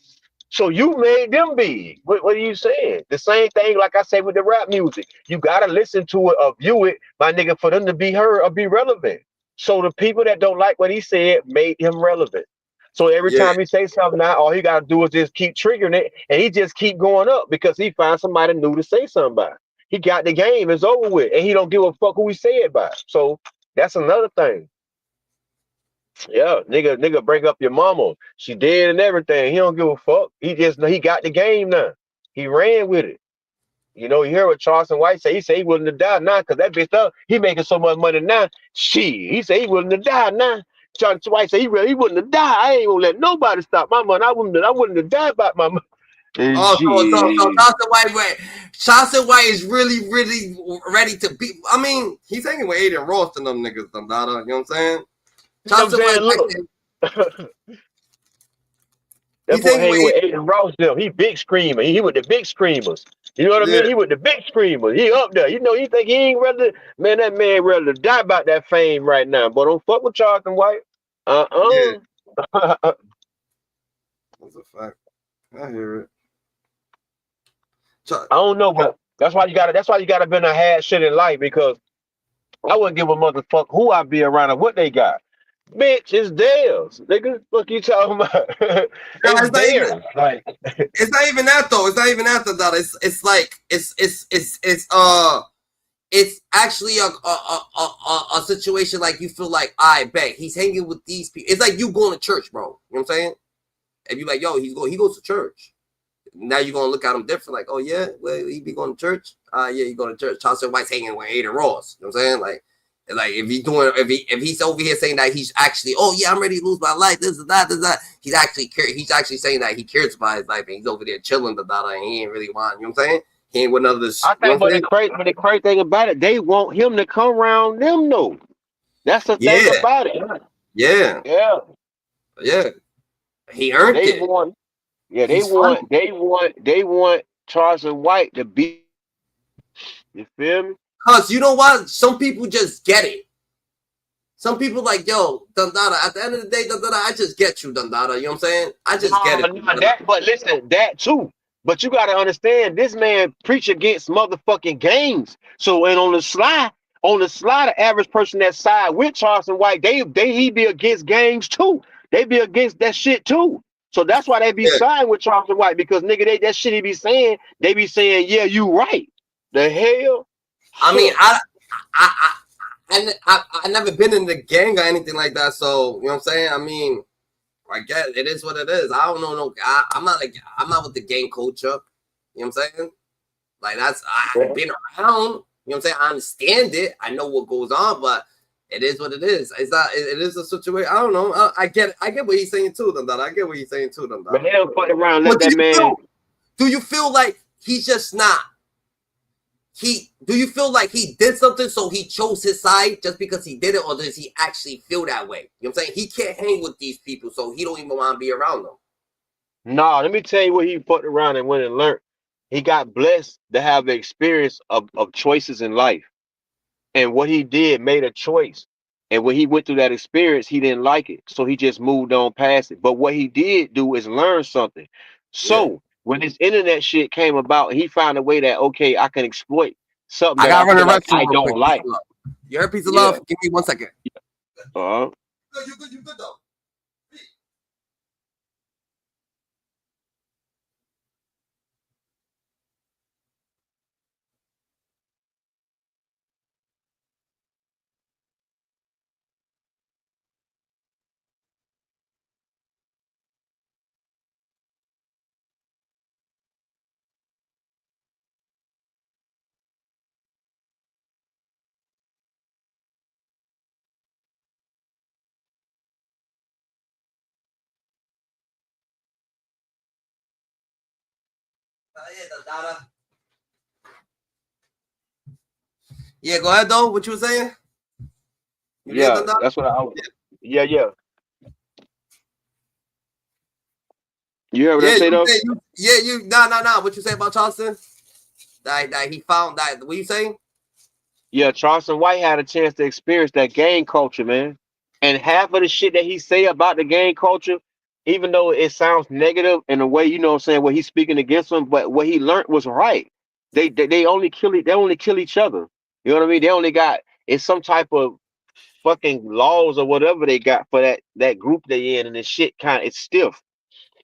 So you made them big. What are you saying? The same thing like I say with the rap music. You gotta listen to it or view it, my nigga, for them to be heard or be relevant. So the people that don't like what he said made him relevant. So every time he say something now, all he gotta do is just keep triggering it, and he just keep going up because he finds somebody new to say something about. He got the game, it's over with, and he don't give a fuck who he say it by. So that's another thing. Yeah, nigga, break up your mama. She dead and everything. He don't give a fuck. He got the game now. He ran with it. You hear what Charleston White say? He said he willing to die now because that bitch up. He making so much money now. Shit, he said he willing to die now. Charleston White said he willing to die. I ain't gonna let nobody stop my money. I willing to die about my money. So Charleston White is really, really ready to beat. I mean, he's hanging with Aiden Ross and them niggas, you know what I'm saying? Charleston White. That boy hanging with Aiden Ross them. He big screamer. He with the big screamers. You know what I mean? He with the big screamers. He up there. You think he ain't ready? Man, that man ready to die about that fame right now. But don't fuck with Charleston White. That's a fact. I hear it. I don't know, but that's why you gotta be in a had shit in life because I wouldn't give a motherfucker who I be around and what they got. Bitch, it's theirs. Nigga, what you talking about? It's theirs. It's not even that though. It's actually a situation like you feel like I bet he's hanging with these people. It's like you going to church, bro. You know what I'm saying? And you like, yo, he goes to church. Now you're gonna look at him different, like, oh yeah, well, he be going to church. Yeah, he going to church. Charleston White's hanging with Aiden Ross. You know what I'm saying? Like, Like if he's over here saying that he's actually, oh yeah, I'm ready to lose my life, this and that, he's actually saying that he cares about his life and he's over there chilling the dollar and he ain't really want, you know what I'm saying? He ain't with none of this. I think, but the crazy thing about it, they want him to come around them though. That's the thing about it. Yeah. He earned it. They want Charles and White to be. You feel me? Cause you know what? Some people just get it. Some people like, yo, Dundada, at the end of the day, Dundada, I just get you, Dundada. You know what I'm saying? I just get it. But listen, that too. But you gotta understand, this man preach against motherfucking gangs. So and on the slide, the average person that side with Charleston White, he be against gangs too. They be against that shit too. So that's why they be siding with Charleston White, because nigga, that shit he be saying, they be saying, yeah, you right. The hell? I mean, I never been in the gang or anything like that, so you know what I'm saying. I mean, I guess it is what it is. I don't know. I'm not with the gang culture. You know what I'm saying? Like I've been around. You know what I'm saying? I understand it. I know what goes on, but it is what it is. It's not. It is a situation. I don't know. I get what he's saying too, them. I get what he's saying too, them. But they don't fuck around. Let that man. Do you feel like he's just not? Do you feel like he did something so he chose his side just because he did it, or does he actually feel that way? You know what I'm saying? He can't hang with these people, so he don't even want to be around them. No, let me tell you what he fucked around and went and learned. He got blessed to have the experience of choices in life. And what he did made a choice. And when he went through that experience, he didn't like it. So he just moved on past it. But what he did do is learn something. So when this internet shit came about, he found a way that, okay, I can exploit something that I don't like. You heard piece of love? Give me 1 second. Uh-huh. You good though. Yeah, go ahead though. What you were saying? Yeah, that's what I was. Yeah. You heard what I say though? No. What you say about Charleston? That he found that. What you saying? Yeah, Charleston White had a chance to experience that gang culture, man. And half of the shit that he say about the gang culture, even though it sounds negative in a way, you know what I'm saying, where he's speaking against them, but what he learned was right. They only kill each other. You know what I mean? They only got, it's some type of fucking laws or whatever they got for that group they in, and the shit it's stiff.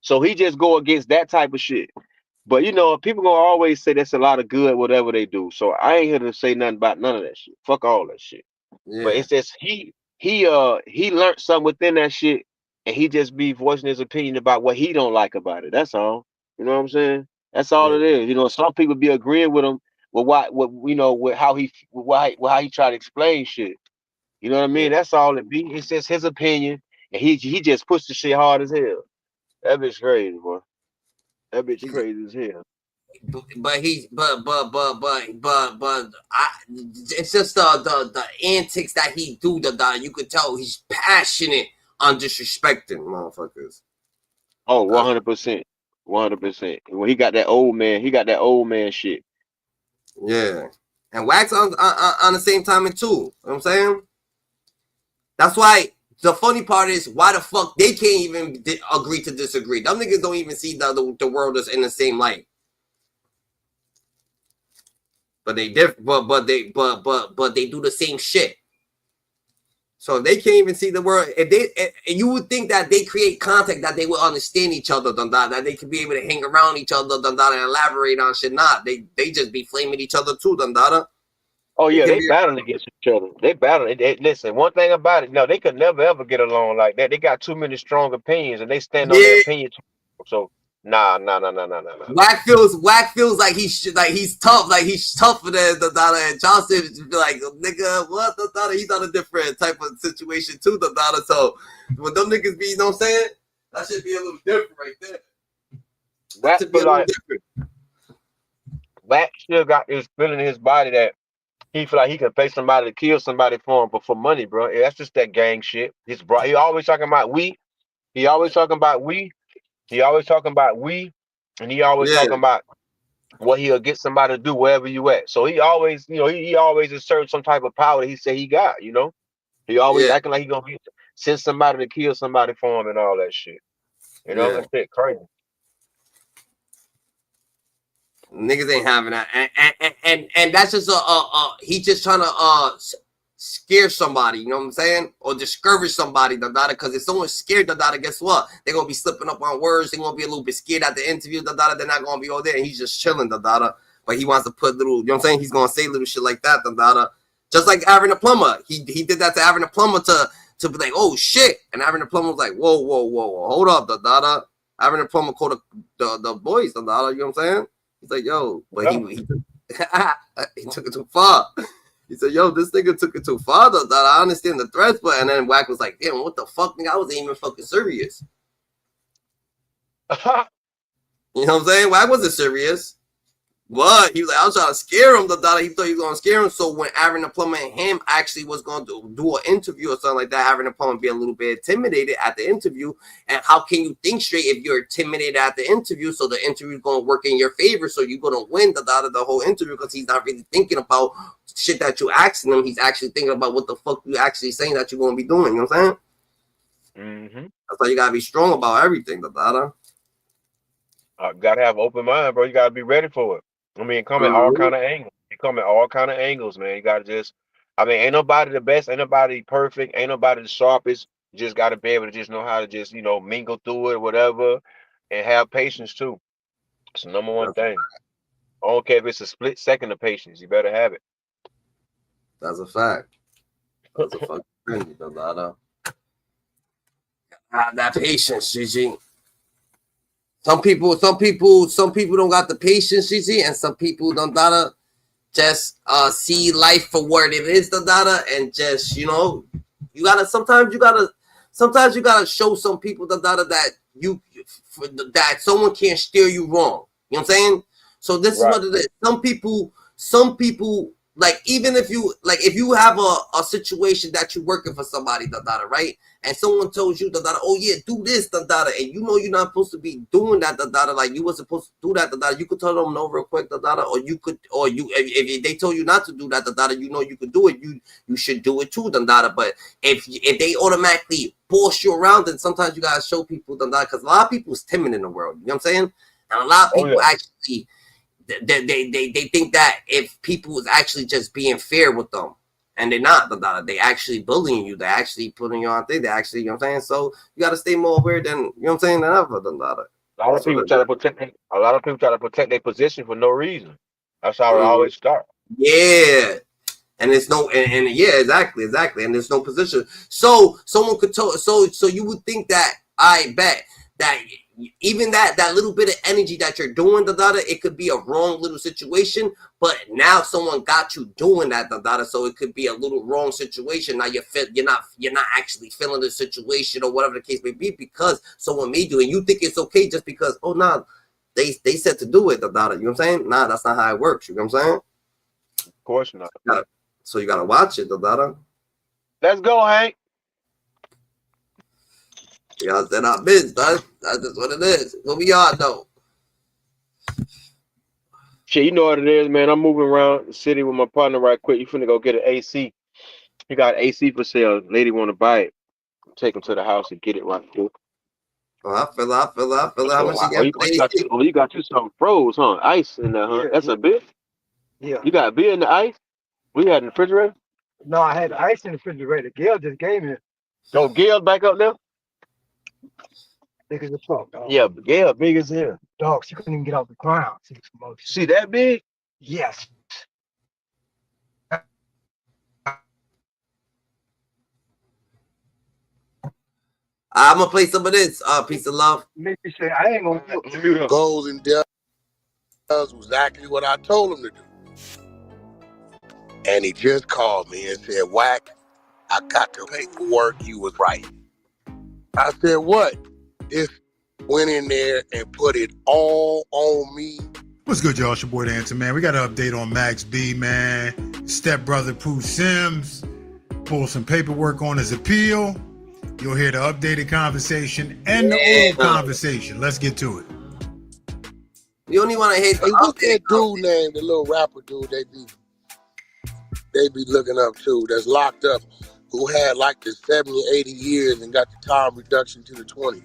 So he just go against that type of shit. But you know, people gonna always say that's a lot of good, whatever they do. So I ain't here to say nothing about none of that shit. Fuck all that shit. Yeah. But it's just he learned something within that shit, and he just be voicing his opinion about what he don't like about it. That's all. You know what I'm saying? That's all it is. You know, some people be agreeing with him with with how he try to explain shit. You know what I mean? That's all it be. It's just his opinion, and he just puts the shit hard as hell. That bitch crazy, boy. That bitch crazy as hell. But it's just the antics that he do. You could tell he's passionate on disrespecting motherfuckers. Oh, 100%. 100%. When he got that old man shit. Yeah. And Wax on the same time too. You know what I'm saying? That's why the funny part is, why the fuck they can't even agree to disagree. Them niggas don't even see the world as in the same light. But they they do the same shit. So they can't even see the world. And you would think that they create content that they would understand each other, that they could be able to hang around each other, and elaborate on shit. Not they just be flaming each other too, Oh yeah, they battle against each other. They battle. Listen, one thing about it, no, they could never ever get along like that. They got too many strong opinions, and they stand on their opinion. So Nah. Wack feels like he's tough, like he's tougher than the Dada, and Johnson just be like, nigga, what the Dada? He's on a different type of situation too, the Dada. So when them niggas be, you know what I'm saying? That should be a little different right there. Wack feel like Wack still got this feeling in his body that he feel like he can pay somebody to kill somebody for him, but for money, bro. That's just that gang shit. He always talking about we. He always talking about we. He always talking about we, and he always talking about what he'll get somebody to do wherever you at. So he always, you know, he always asserts some type of power that he say he got, you know. He always acting like he gonna send somebody to kill somebody for him and all that shit. You know, that shit crazy. Niggas ain't having that, and that's just he just trying to scare somebody, you know what I'm saying, or discourage somebody, because if someone's scared, guess what? They're gonna be slipping up on words. They're gonna be a little bit scared at the interview, they're not gonna be all there, and he's just chilling, but he wants to put little, you know what I'm saying, he's gonna say little shit like that, just like Aaron the plumber. He did that to Aaron the plumber to be like, oh shit, and Aaron the plumber was like, whoa, hold up, Aaron the plumber called the boys, you know what I'm saying. He's like, yo, but he took it too far. He said, yo, this nigga took it too far, though. I understand the threats, but and then Wack was like, damn, what the fuck, nigga? I wasn't even fucking serious. You know what I'm saying? Wack wasn't serious. But he was like, I was trying to scare him, he thought he was gonna scare him. So when Aaron the plumber and him actually was gonna do an interview or something like that, Aaron the plumber be a little bit intimidated at the interview. And how can you think straight if you're intimidated at the interview? So the interview is gonna work in your favor, so you're gonna win the whole interview, because he's not really thinking about shit that you asking him. He's actually thinking about what the fuck you actually saying that you're gonna be doing. You know what I'm saying? Mm-hmm. That's why you gotta be strong about everything, gotta have an open mind, bro. You gotta be ready for it. I mean, come at all kind of angles. You come at all kind of angles, man. You gotta just, I mean, ain't nobody the best, ain't nobody perfect, ain't nobody the sharpest. You just gotta be able to just know how to just, you know, mingle through it, whatever, and have patience too. It's the number one thing. I don't care if it's a split second of patience. You better have it. That's a fact. That's a fucking thing, that patience, GG. Some people don't got the patience, GG, and some people don't gotta just see life for what it is, and just, you know, sometimes you gotta show some people that that someone can't steer you wrong. You know what I'm saying? So this is what it is. Some people, like, even if you have a situation that you're working for somebody, right? And someone tells you, oh yeah, do this, and you know you're not supposed to be doing that, like you were supposed to do that, you could tell them no real quick, or if they told you not to do that, you know you could do it, you should do it too, but if they automatically force you around, then sometimes you gotta show people, because a lot of people is timid in the world, you know what I'm saying? And a lot of people actually, they think that if people is actually just being fair with them, and they're not, they actually bullying you, they actually putting you on thing, they actually, you know what I'm saying? So you got to stay more aware than, you know what I'm saying, than ever. A lot of people try to protect their position for no reason. That's how it always starts. Yeah. And it's no, and yeah, exactly. And there's no position. So someone could tell, so you would think that, I bet that even that little bit of energy that you're doing, it could be a wrong little situation, but now someone got you doing that, so it could be a little wrong situation. Now you're not actually feeling the situation or whatever the case may be, because someone made you, and you think it's okay just because, oh nah, they said to do it, you know what I'm saying? Nah, that's not how it works. You know what I'm saying? Of course not. So you gotta watch it, Let's go, Hank. Yeah, they're not biz, that's just what it is. What we are though. Shit, you know what it is, man. I'm moving around the city with my partner right quick. You finna go get an AC. He got AC for sale. Lady want to buy it. Take him to the house and get it right quick. Oh, I feel how much you get. You got you some froze, huh? Ice in there, huh? Yeah, that's a bit. Yeah. You got beer in the ice? We had in the refrigerator? No, I had ice in the refrigerator. Gail just gave me it. So Gail back up there? Big as a fuck, dog. Yeah, Gail big as hell. Dog, she couldn't even get off the ground. She that big? Yes. I'm gonna play some of this. Peace of love. Make me say, I ain't gonna Goes and does exactly what I told him to do. And he just called me and said, Wack, I got the paperwork. You was right. I said, what? This went in there and put it all on me. What's good, y'all? It's your boy, the Answer Man. We got an update on Max B, man. Stepbrother Pooh Sims pulled some paperwork on his appeal. You'll hear the updated conversation and the old conversation. Let's get to it. You only want to hate. Hey, what's that dude named, the little rapper dude they be looking up to that's locked up, who had like the 70, 80 years and got the time reduction to the 20?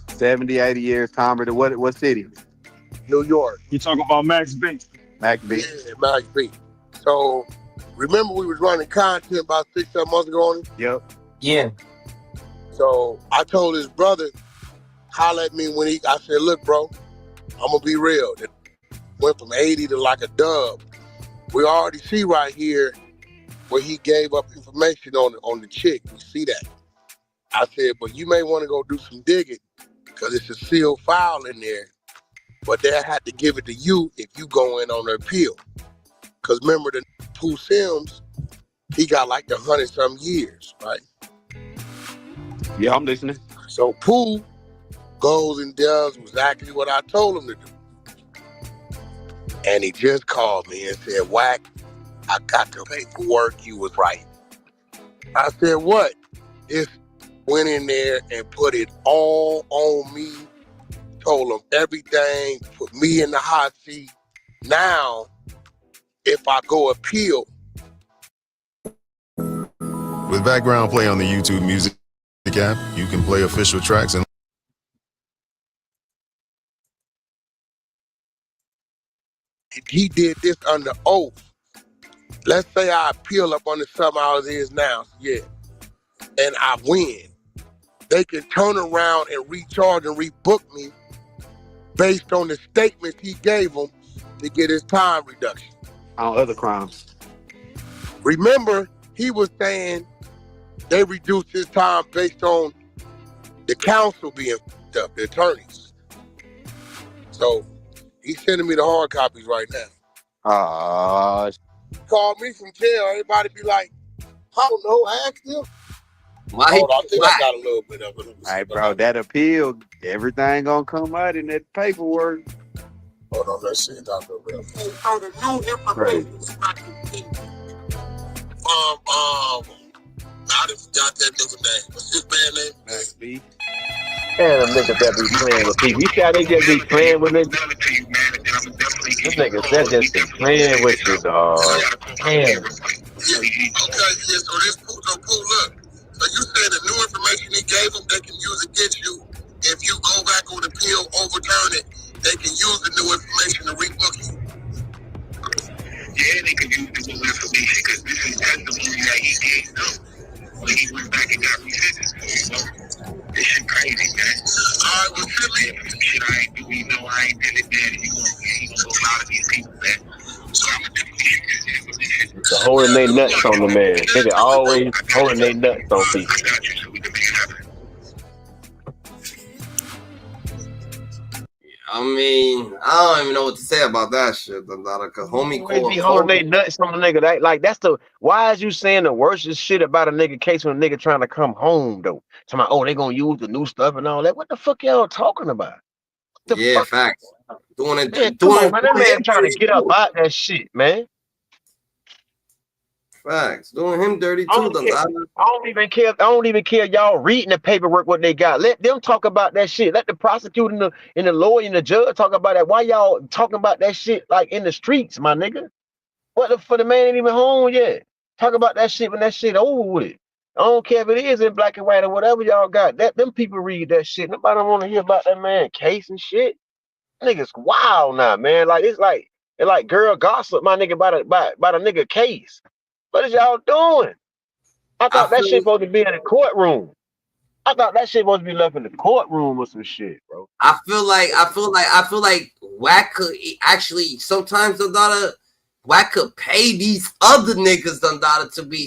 70, 80 years, time to what city? New York. You talking about Max B? Max B. Yeah, Max B. So, remember we was running content about 6-7 months ago on him? Yep. Yeah. So, I told his brother, holler at me when I said, look, bro, I'm going to be real. It went from 80 to like a dub. We already see right here where he gave up information on the chick. We see that. I said, but you may want to go do some digging because it's a sealed file in there. But they'll have to give it to you if you go in on the appeal. Because remember, the Pooh Sims, he got like 100-some years, right? Yeah, I'm listening. So Pooh goes and does exactly what I told him to do. And he just called me and said, Wack, I got the paperwork. You was right. I said, what? This went in there and put it all on me. Told him everything, put me in the hot seat. Now, if I go appeal. With background play on the YouTube Music app, you can play official tracks and He did this under oath. Let's say I appeal up under something as it is now, yeah, and I win. They can turn around and recharge and rebook me based on the statements he gave them to get his time reduction. On other crimes. Remember, he was saying they reduced his time based on the counsel being up, the attorneys. So he's sending me the hard copies right now. Call me from jail. Everybody be like, I don't know, ask him. Why? I think I got a little bit of it. Hey, bro, that appeal, everything gonna come out in that paperwork. Hold on, let's see. Dr. Real. I just got that nigga name. What's his man name? Max B. And them niggas that be playing with people. You see how they just be playing with niggas? Them niggas that just be playing with you, dog. Damn. Okay, yeah, so this Pooh, look. So you said the new information he gave them, they can use against you. If you go back on appeal, overturn it, they can use the new information to rebook you. Yeah, they can use the new information because this is testimony that he gave them when he went back and got resentenced. This shit crazy, man. Alright, well, silly. Shit I ain't do, you know I ain't did it, man. You gonna go a lot of these people, man. So I'm gonna definitely Holding their nuts on the man. Nigga always holding their nuts on people. I mean, I don't even know what to say about that shit. Homie, Always be holding their nuts on the nigga. Like that's the. Why is you saying the worst shit about a nigga case when a nigga trying to come home though? Talking about, oh, they gonna use the new stuff and all that. What the fuck y'all talking about? Yeah, facts. Doing it. Man, come on, man. That man trying to get up out that shit, man. Facts. Doing him dirty too. I don't even care. I don't even care. Y'all reading the paperwork what they got. Let them talk about that shit. Let the prosecutor and the lawyer and the judge talk about that. Why y'all talking about that shit like in the streets, my nigga? What the for the man ain't even home yet? Talk about that shit when that shit over with. I don't care if it is in black and white or whatever y'all got. That them people read that shit. Nobody want to hear about that man case and shit. Niggas wild now, man. Like it's like girl gossip, my nigga, about the nigga case. What is y'all doing? I thought that shit supposed to be in the courtroom. I thought that shit supposed to be left in the courtroom or some shit, bro. I feel like Wack could actually sometimes the daughter Wack could pay these other niggas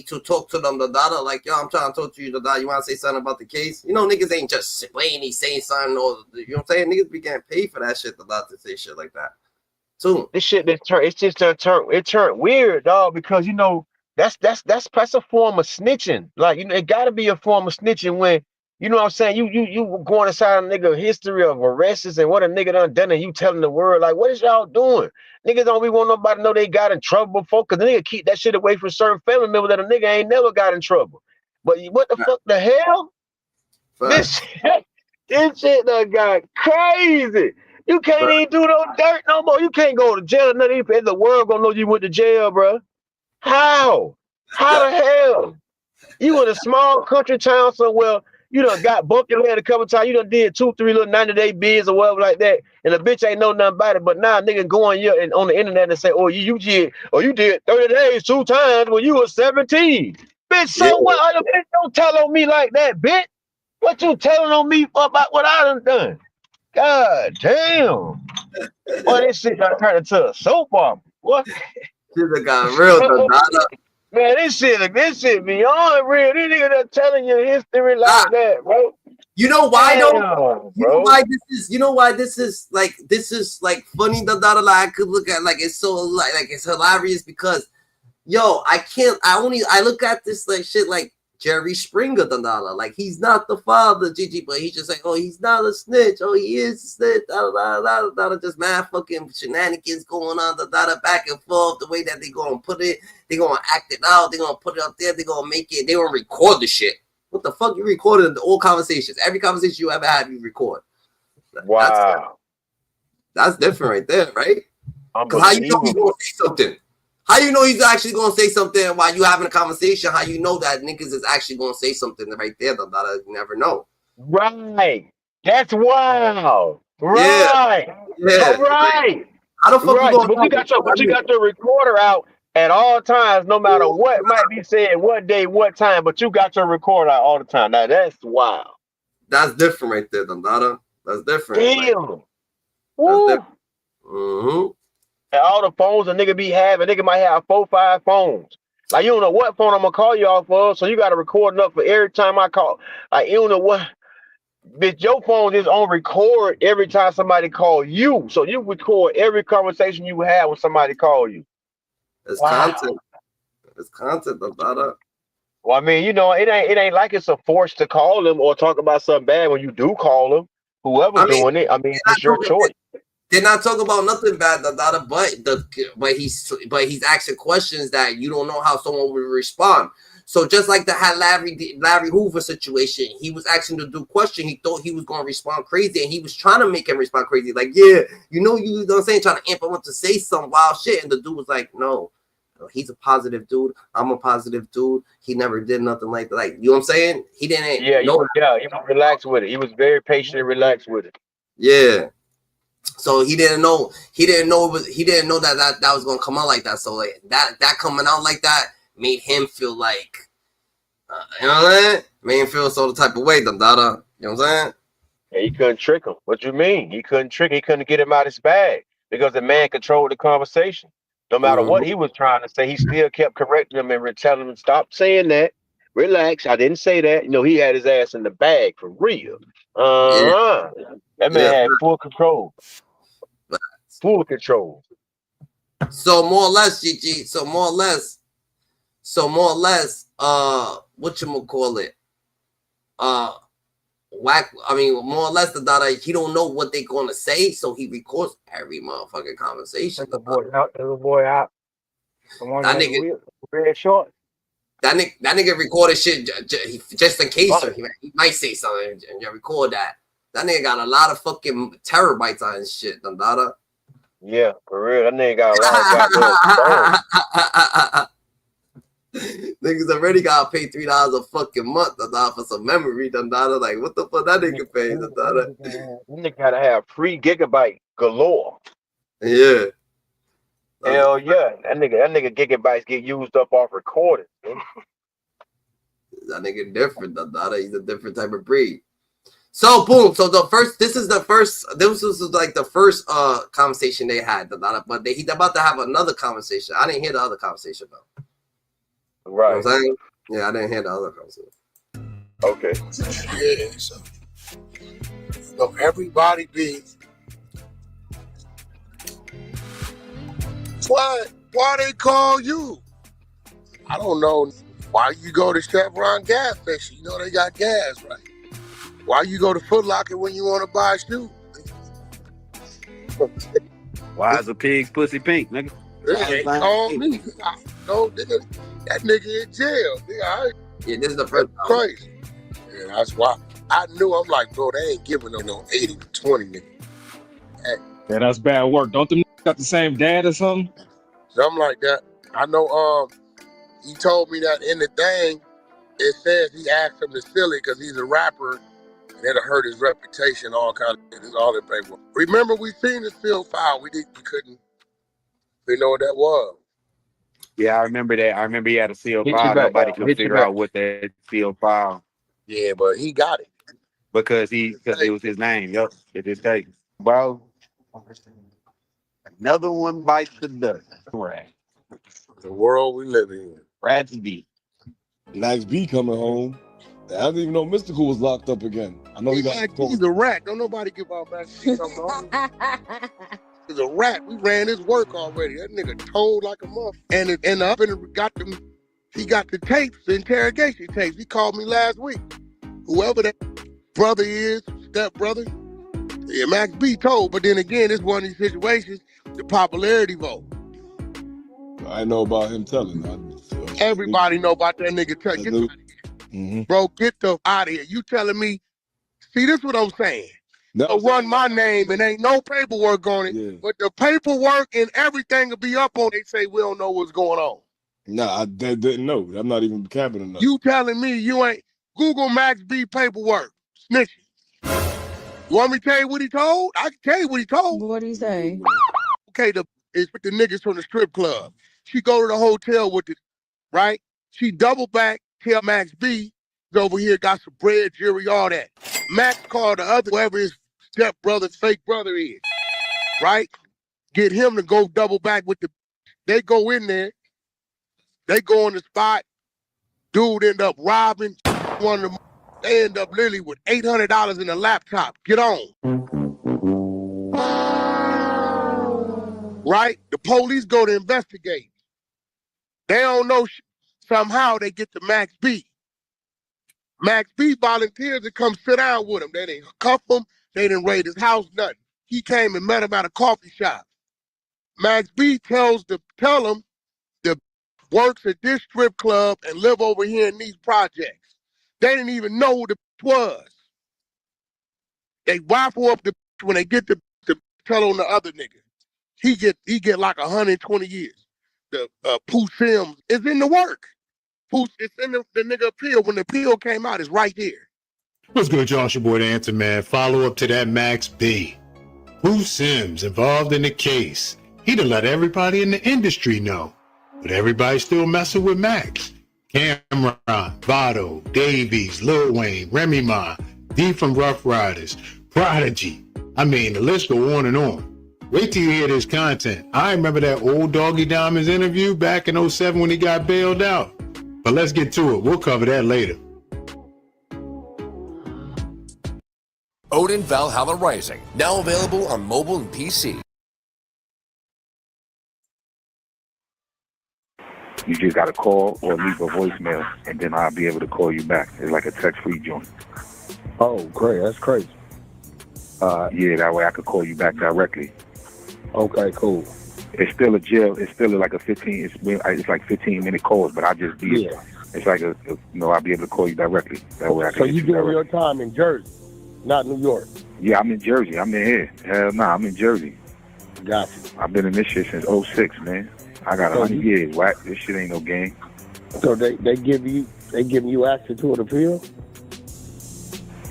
to talk to them like, yo, I'm trying to talk to you, you want to say something about the case? You know, niggas ain't just saying something, or you know what I'm saying? Niggas be getting paid for that shit to say shit like that. So this shit it turned weird, dog, because you know that's a form of snitching. Like, you know, it gotta be a form of snitching when, you know what I'm saying, you going inside a nigga history of arrests and what a nigga done and you telling the world, like, what is y'all doing? Niggas don't be want nobody to know they got in trouble before, cause the nigga keep that shit away from certain family members that a nigga ain't never got in trouble. But what the fuck the hell? This shit done got crazy. You can't even do no dirt no more. You can't go to jail. Nothing. The world gonna know you went to jail, bro. How? How the hell? You in a small country town somewhere. You done got bumped your head a couple times. You done did 2-3 little 90-day bids or whatever like that, and the bitch ain't know nothing about it. But now nigga go on here and on the internet and say, "Oh, you did 30 days 2 times when you was 17." Bitch, so what? Other bitch don't tell on me like that, bitch. What you telling on me about what I done? God damn. Boy, this shit done turned into a soap opera. What? Shit got real, Man, this shit beyond real. These niggas done telling your history like that, bro. You know why Damn, though? bro. You know why this is like funny, like I could look at like it's so like it's hilarious because I look at this like shit like Jerry Springer, like he's not the father, Gigi, but he's just like, oh, he's not a snitch, oh, he is a snitch, just mad fucking shenanigans going on, back and forth, the way that they gonna put it, they gonna act it out, they gonna put it up there, they gonna make it, they gonna record the shit. What the fuck you recorded the old conversations? Every conversation you ever had, you record. Wow. That's different right there, right? Because how you know he's gonna say something? How you know he's actually gonna say something while you having a conversation? How you know that niggas is actually gonna say something right there? You never know. Right. That's wild. Right. Yeah. All right. How the fuck you gonna But you got your recorder out at all times, no matter what might be said, what day, what time, but you got your recorder out all the time. Now that's wild. That's different right there, Dandada. That's different. Damn. Like, that's different. Mm-hmm. And all the phones a nigga be having, nigga might have 4-5 phones. Like, you don't know what phone I'm gonna call you off of, so you got to record up for every time I call. Like, you don't know what. Bitch, your phone is on record every time somebody call you. So you record every conversation you have when somebody call you. It's content. It's content, Dandada. Well, I mean, you know, it ain't like it's a force to call them or talk about something bad when you do call them. Whoever's doing it, I mean, it's your choice. They're not talking about nothing bad, but he's asking questions that you don't know how someone would respond. So just like the Larry Hoover situation, he was asking the dude question. He thought he was gonna respond crazy, and he was trying to make him respond crazy. Like, yeah, you know what I'm saying, trying to amp him up to say some wild shit, and the dude was like, no, he's a positive dude. I'm a positive dude. He never did nothing like that. Like, you know what I'm saying? He didn't. He was relaxed with it. He was very patient and relaxed with it. Yeah. So he didn't know that was gonna come out like that. So like that coming out like that made him feel like, you know what I'm saying? Made him feel so the type of way, Dandada. You know what I'm saying? Yeah, he couldn't trick him. What you mean? He couldn't get him out his bag because the man controlled the conversation. No matter what he was trying to say, he still kept correcting him and telling him, "Stop saying that. Relax. I didn't say that." You know, he had his ass in the bag for real. That man had full control. Full control. So more or less, GG. So more or less, whatchamacallit? Wack. I mean, more or less, the data. He don't know what they gonna say, so he records every motherfucking conversation. The little boy out. That nigga. Red short. That nigga recorded shit just in case he might say something and you record that. That nigga got a lot of fucking terabytes on his shit, Dandada. Yeah, for real. That nigga got a lot of niggas already gotta pay $3 a fucking month, Dandada, for some memory, Dandada. Like, what the fuck that nigga pay, Dandada? Nigga gotta have free gigabyte galore. Yeah. Hell yeah. That nigga gigabytes get used up off recording. That nigga different, Dandada. He's a different type of breed. So boom. So this was like the first conversation they had. But he's about to have another conversation. I didn't hear the other conversation though. Right. You know what I'm saying? Yeah, I didn't hear the other conversation. Okay. Yeah. So everybody be. Why they call you? I don't know. Why you go to Chevron gas station? You know they got gas, right? Why you go to Foot Locker when you want to buy a shoe? Why is a pig's pussy pink, nigga? They call me. No, nigga, that nigga in jail. Nigga, yeah, this is the first. Crazy. Yeah, that's why I knew. I'm like, bro, they ain't giving no 80 to 20, nigga. Hey. Yeah, that's bad work. Don't them got the same dad or something? Something like that. I know. He told me that in the thing, it says he asked him to steal it because he's a rapper. And it'll hurt his reputation, all kind of things, all that paperwork. Remember, we seen the field file. We couldn't know what that was. Yeah, I remember that. I remember he had a sealed file. Nobody could figure out what that sealed file. Yeah, but he got it. Because it was his name. Yep, it is taken. Bro, another one bites the dust. Right. The world we live in. Rats B. Max B coming home. I didn't even know Mystical was locked up again. I know he's a rat. Don't nobody give out Max B. He's a rat. We ran his work already. That nigga told like a muff. And he got the tapes, the interrogation tapes. He called me last week. Whoever that brother is, step brother, yeah, Max B told. But then again, it's one of these situations, the popularity vote. I know about him telling. Everybody know about that nigga telling. Get out of here. Bro, get the out of here. You telling me, see, this is what I'm saying. They'll run my name and ain't no paperwork on it. Yeah. But the paperwork and everything will be up on it. They say we don't know what's going on. Nah, I didn't know. I'm not even capping enough. You telling me you ain't Google Max B paperwork. Snitching. You want me to tell you what he told? I can tell you what he told. What did he say? Okay, it's with the niggas from the strip club. She go to the hotel with the, right? She double back, tell Max B is over here, got some bread, jewelry, all that. Max called the other, whoever his step brother, fake brother is, right? Get him to go double back with the, they go in there, they go on the spot, dude end up robbing one of them, they end up literally with $800 in a laptop. Get on. Right? The police go to investigate. They don't know somehow they get to Max B. Max B volunteers to come sit down with him. They didn't cuff him. They didn't raid his house, nothing. He came and met him at a coffee shop. Max B tell him the works at this strip club and live over here in these projects. They didn't even know who the was. They waffle up the when they get to tell on the other nigga. He get like 120 years. The Pooh Sims is in the work. It's in the nigga appeal. When the appeal came out, it's right there. What's good, y'all? It's your boy, The Answer Man. Follow up to that Max B. Pooh Sims involved in the case. He done let everybody in the industry know. But everybody's still messing with Max. Cameron, Vado, Davies, Lil Wayne, Remy Ma, D from Rough Riders, Prodigy. I mean, the list go on and on. Wait till you hear this content. I remember that old Doggy Diamonds interview back in 07 when he got bailed out. But let's get to it. We'll cover that later. Odin Valhalla Rising, now available on mobile and PC. You just got to call or leave a voicemail, and then I'll be able to call you back. It's like a text-free joint. Oh, great. That's crazy. Yeah, that way I could call you back directly. Okay, cool. It's still a jail. It's still like a 15. It's like 15-minute calls, but I just be. Yeah. It's like I'll be able to call you directly. That way I can. So you doing your time in Jersey, not New York? Yeah, I'm in Jersey. I'm in here. Hell no, I'm in Jersey. Gotcha. I've been in this shit since 06, man. I got 100 years. Wack. This shit ain't no game. So they giving you access to an appeal?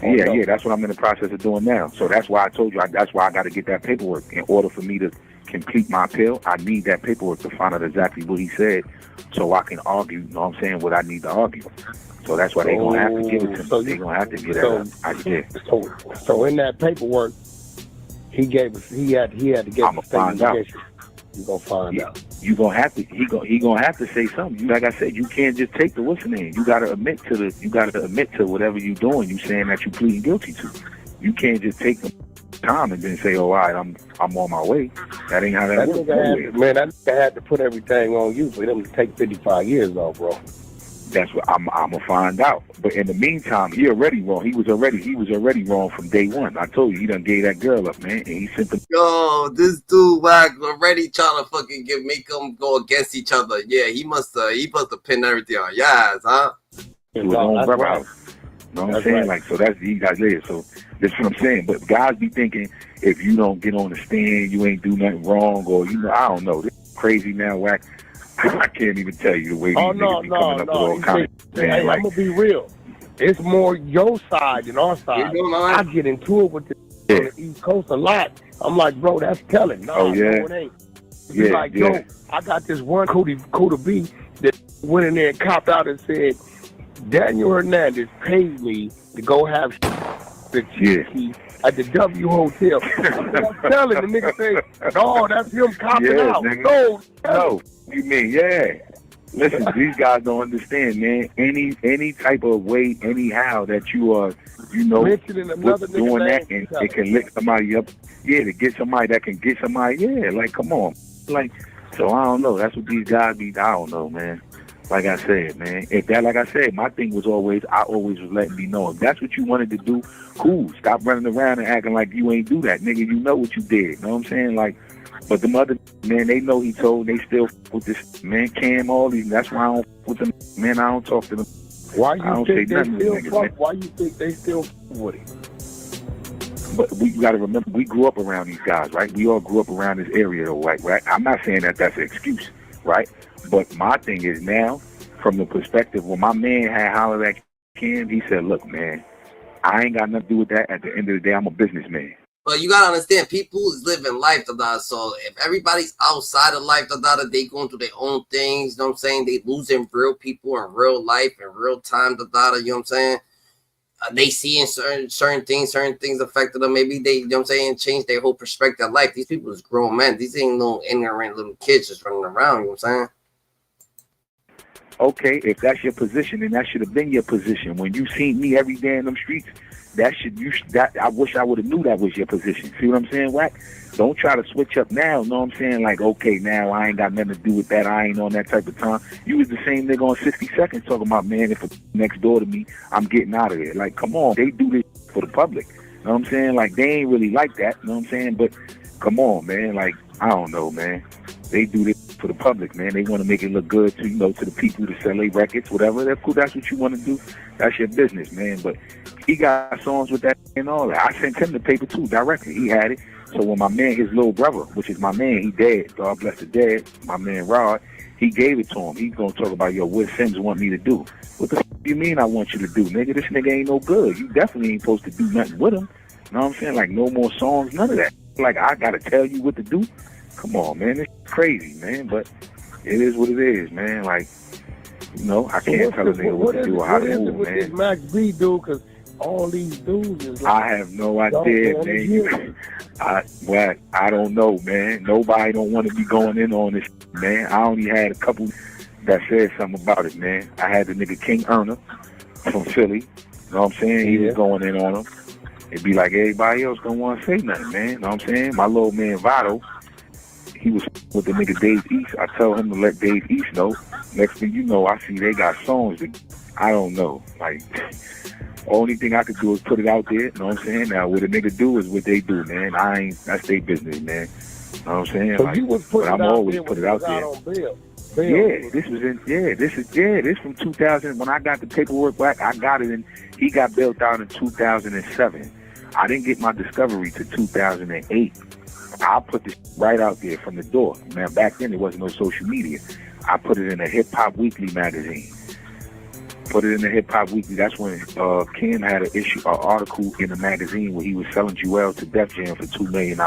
Yeah, that's what I'm in the process of doing now. So that's why I told you. That's why I got to get that paperwork in order for me to complete my appeal, I need that paperwork to find out exactly what he said so I can argue, you know what I'm saying, what I need to argue. So that's why they're going to have to give it to me. They're going to have to get that up. So in that paperwork, he had to get I'm going to find out. You're going to find out. You gonna have to. He gonna have to say something. Like I said, you can't just take the what's the name. You gotta admit to whatever you doing. You saying that you pleading guilty to. You can't just take the time and then say, "Oh, all right, I'm on my way." That ain't how that works. Man, that nigga had to put everything on you for them to take 55 years off, bro. That's what I'm gonna find out. But in the meantime, he already wrong. He was already wrong from day one. I told you, he done gave that girl up, man. And he sent the Yo, this dude Wack already trying to fucking make them go against each other. Yeah, he must have pinned everything on your ass, huh? to his own brother house. You know what I'm saying? Right. Like, so that's you guys there. So that's what I'm saying. But guys be thinking if you don't get on the stand, you ain't do nothing wrong, or I don't know. This is crazy now, Wack. I can't even tell you the way these niggas be coming up with all kinds of things. Hey, like, I'm gonna be real. It's more your side than our side. I get into it with the on the East Coast a lot. I'm like, bro, that's telling. No, no, it ain't. It's like, yo, I got this one Kuda B that went in there and copped out and said, Daniel Hernandez paid me to go have the cheese at the W Hotel. I'm telling the nigga say, no, that's him copping out. Nigga. No, you mean, listen, these guys don't understand, man. Any type of way, anyhow, that you are, mentioning another doing that, and it can lick somebody up. Yeah, to get somebody that can get somebody. Yeah, like, come on. Like, so I don't know. That's what these guys be. I don't know, man. Like I said, man. Like I said, my thing was I always was letting me know. If that's what you wanted to do, cool. Stop running around and acting like you ain't do that, nigga. You know what you did. You know what I'm saying? Like, but them other man, they know he told. They still with this man, Cam, all these. That's why I don't with them. Man, I don't talk to them. Why I don't you think say they nothing still to niggas, fuck? man. Why you think they still with him? But we got to remember, we grew up around these guys, right? We all grew up around this area, though, right? I'm not saying that that's an excuse, right? But my thing is now, from the perspective, when my man had hollered at Cam, he said, look, man, I ain't got nothing to do with that. At the end of the day, I'm a businessman. But you gotta understand, people is living life, so if everybody's outside of life, they going through their own things, you know what I'm saying? They losing real people in real life, in real time, you know what I'm saying? They seeing certain things affected them. Maybe they, you know what I'm saying, change their whole perspective of life. These people is grown men. These ain't no ignorant little kids just running around, you know what I'm saying? Okay, if that's your position, then that should have been your position. When you seen me every day in them streets, I wish I would have knew that was your position. See what I'm saying, Wack? Don't try to switch up now, know what I'm saying? Like, okay, now I ain't got nothing to do with that. I ain't on that type of time. You was the same nigga on 60 Seconds talking about, man, if it's next door to me, I'm getting out of there. Like, come on, they do this for the public. Know what I'm saying? Like, they ain't really like that, know what I'm saying? But come on, man, like, I don't know, man. They do this for the public, man. They want to make it look good to, to the people to sell their records, whatever. That's cool. That's what you want to do. That's your business, man. But he got songs with that and all that. I sent him the paper, too, directly. He had it. So when my man, his little brother, which is my man, he dead, God bless the dead, my man Rod, he gave it to him. He's going to talk about, what Sims want me to do. What the f*** you mean I want you to do, nigga? This nigga ain't no good. You definitely ain't supposed to do nothing with him. You know what I'm saying? Like, no more songs, none of that. Like, I got to tell you what to do? Come on, man. It's crazy, man. But it is what it is, man. Like, I can't tell a nigga what to do or how to move, what man. this Max B do? Because all these dudes is like, I have no idea, man. I don't know, man. Nobody don't want to be going in on this, man. I only had a couple that said something about it, man. I had the nigga King Erner from Philly. You know what I'm saying? He was going in on him. It'd be like everybody else don't want to say nothing, man. You know what I'm saying? My little man Votto, he was with the nigga Dave East. I tell him to let Dave East know. Next thing you know, I see they got songs that I don't know. Like, only thing I could do is put it out there. You know what I'm saying? Now, what a nigga do is what they do, man. That's their business, man. You know what I'm saying? So you was putting but I'm it out always there put it out there. On bail. This from 2000. When I got the paperwork back, I got it in. He got bailed out in 2007. I didn't get my discovery to 2008. I put this right out there from the door. Now, back then, there wasn't no social media. I put it in a Hip Hop Weekly magazine. Put it in the Hip Hop Weekly. That's when Kim had an article in the magazine where he was selling Jewel to Def Jam for $2 million.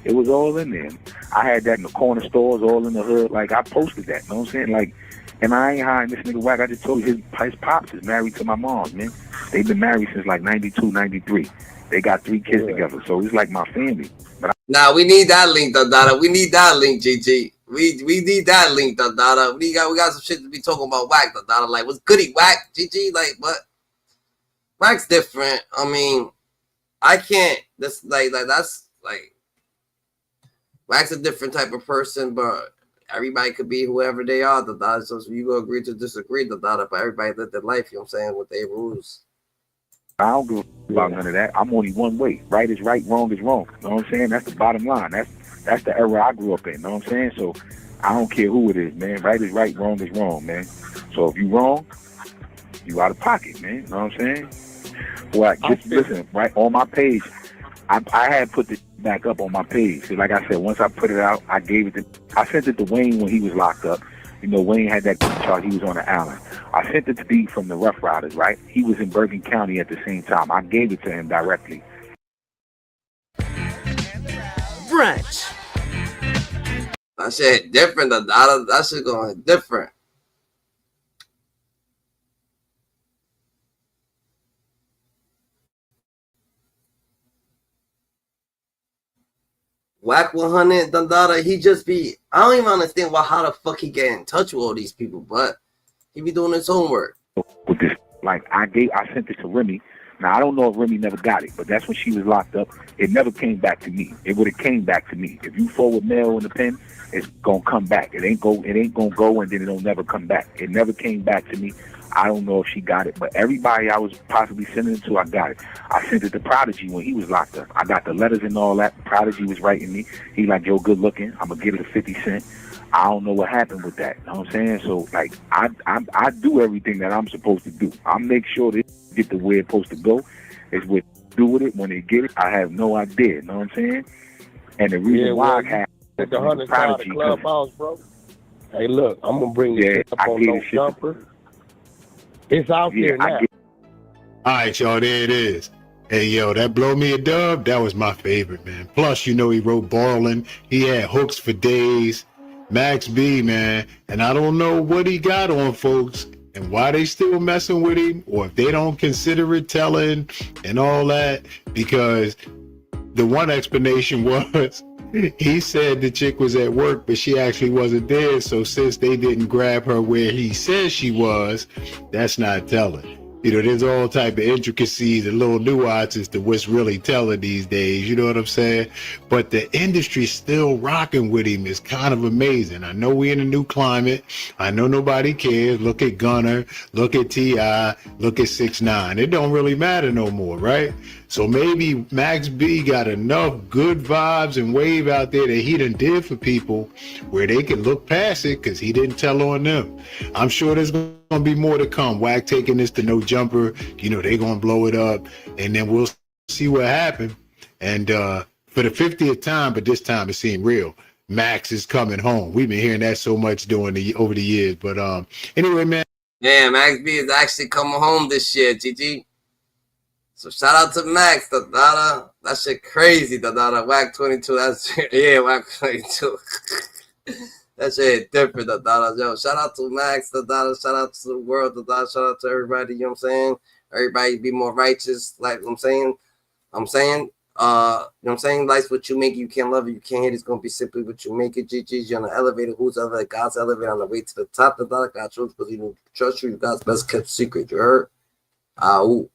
It was all in there. I had that in the corner stores, all in the hood. Like, I posted that, you know what I'm saying? Like, and I ain't hiding this nigga Wack. I just told you his pops is married to my mom, man. They've been married since like 92, 93. They got 3 kids together, so it's like my family. But nah, we need that link, Dada. We need that link, GG. We need that link, Dada. We got some shit to be talking about Wack, Dada. Like, what's goody, Wack, GG? Like, what? Wack's different. I mean, I can't. That's like that's like Wack's a different type of person, but everybody could be whoever they are, Dada. So you go agree to disagree, Dada. But everybody live their life, you know what I'm saying, with their rules. I don't give a about none of that. I'm only one way. Right is right, wrong is wrong. You know what I'm saying? That's the bottom line. That's the era I grew up in. You know what I'm saying? So I don't care who it is, man. Right is right, wrong is wrong, man. So if you wrong, you out of pocket, man. You know what I'm saying? Well, just listen, right on my page, I had put this back up on my page. So like I said, once I put it out, I sent it to Wayne when he was locked up. You know, Wayne had that charge. He was on the island. I sent it to D from the Rough Riders, right? He was in Bergen County at the same time. I gave it to him directly. Brunch. That shit different, Dada. That shit going different. Wack 100, Dada, he just be, I don't even understand how the fuck he get in touch with all these people, but he be doing his homework. With this, like, I sent it to Remy. Now, I don't know if Remy never got it, but that's when she was locked up. It never came back to me. It would have came back to me. If you forward mail in the pen, it's gonna come back. It ain't gonna go, and then it'll never come back. It never came back to me. I don't know if she got it, but everybody I was possibly sending it to, I got it. I sent it to Prodigy when he was locked up. I got the letters and all that. Prodigy was writing me. He like, yo, good looking. I'm gonna give it a 50 cent. I don't know what happened with that. You know what I'm saying? So, like, I do everything that I'm supposed to do. I make sure they get to where it's supposed to go. It's what they do with it. When they get it, I have no idea. You know what I'm saying? And the reason why I had the 100 side of Clubhouse, bro. Hey, look, I'm gonna bring this up on No Jumper. It's out there now. All right, y'all, there it is. Hey, yo, that Blow Me a Dub, that was my favorite, man. Plus, you know, he wrote Ballin'. He had hooks for days. Max B, man. And I don't know what he got on folks and why they still messing with him, or if they don't consider it telling and all that, because the one explanation was he said the chick was at work, but she actually wasn't there. So since they didn't grab her where he says she was, that's not telling. You know, there's all type of intricacies and little nuances to what's really telling these days. You know what I'm saying? But the industry's still rocking with him. It's kind of amazing. I know we're in a new climate. I know nobody cares. Look at Gunner. Look at T.I. Look at 6ix9ine. It don't really matter no more, right? So maybe Max B got enough good vibes and wave out there that he done did for people where they can look past it because he didn't tell on them. I'm sure there's going to be more to come. Wack taking this to No Jumper. You know, they going to blow it up, and then we'll see what happened. And for the 50th time, but this time it seemed real, Max is coming home. We've been hearing that so much over the years. But anyway, man. Yeah, Max B is actually coming home this year, GG. So shout out to Max, Dada. That shit crazy, Dada. Wack 22. That's yeah, Wack 22. That shit different, Dada. Yo, shout out to Max, Dada. Shout out to the world, Dada. Shout out to everybody. You know what I'm saying? Everybody be more righteous. Like I'm saying. You know what I'm saying? Life's what you make it. You can't love it. You can't hate it. It's gonna be simply what you make it. GG's. You're on the elevator. Who's elevator? God's elevator on the way to the top. Dada. God trust, believe, trust you. God's best kept secret. You heard? Ooh.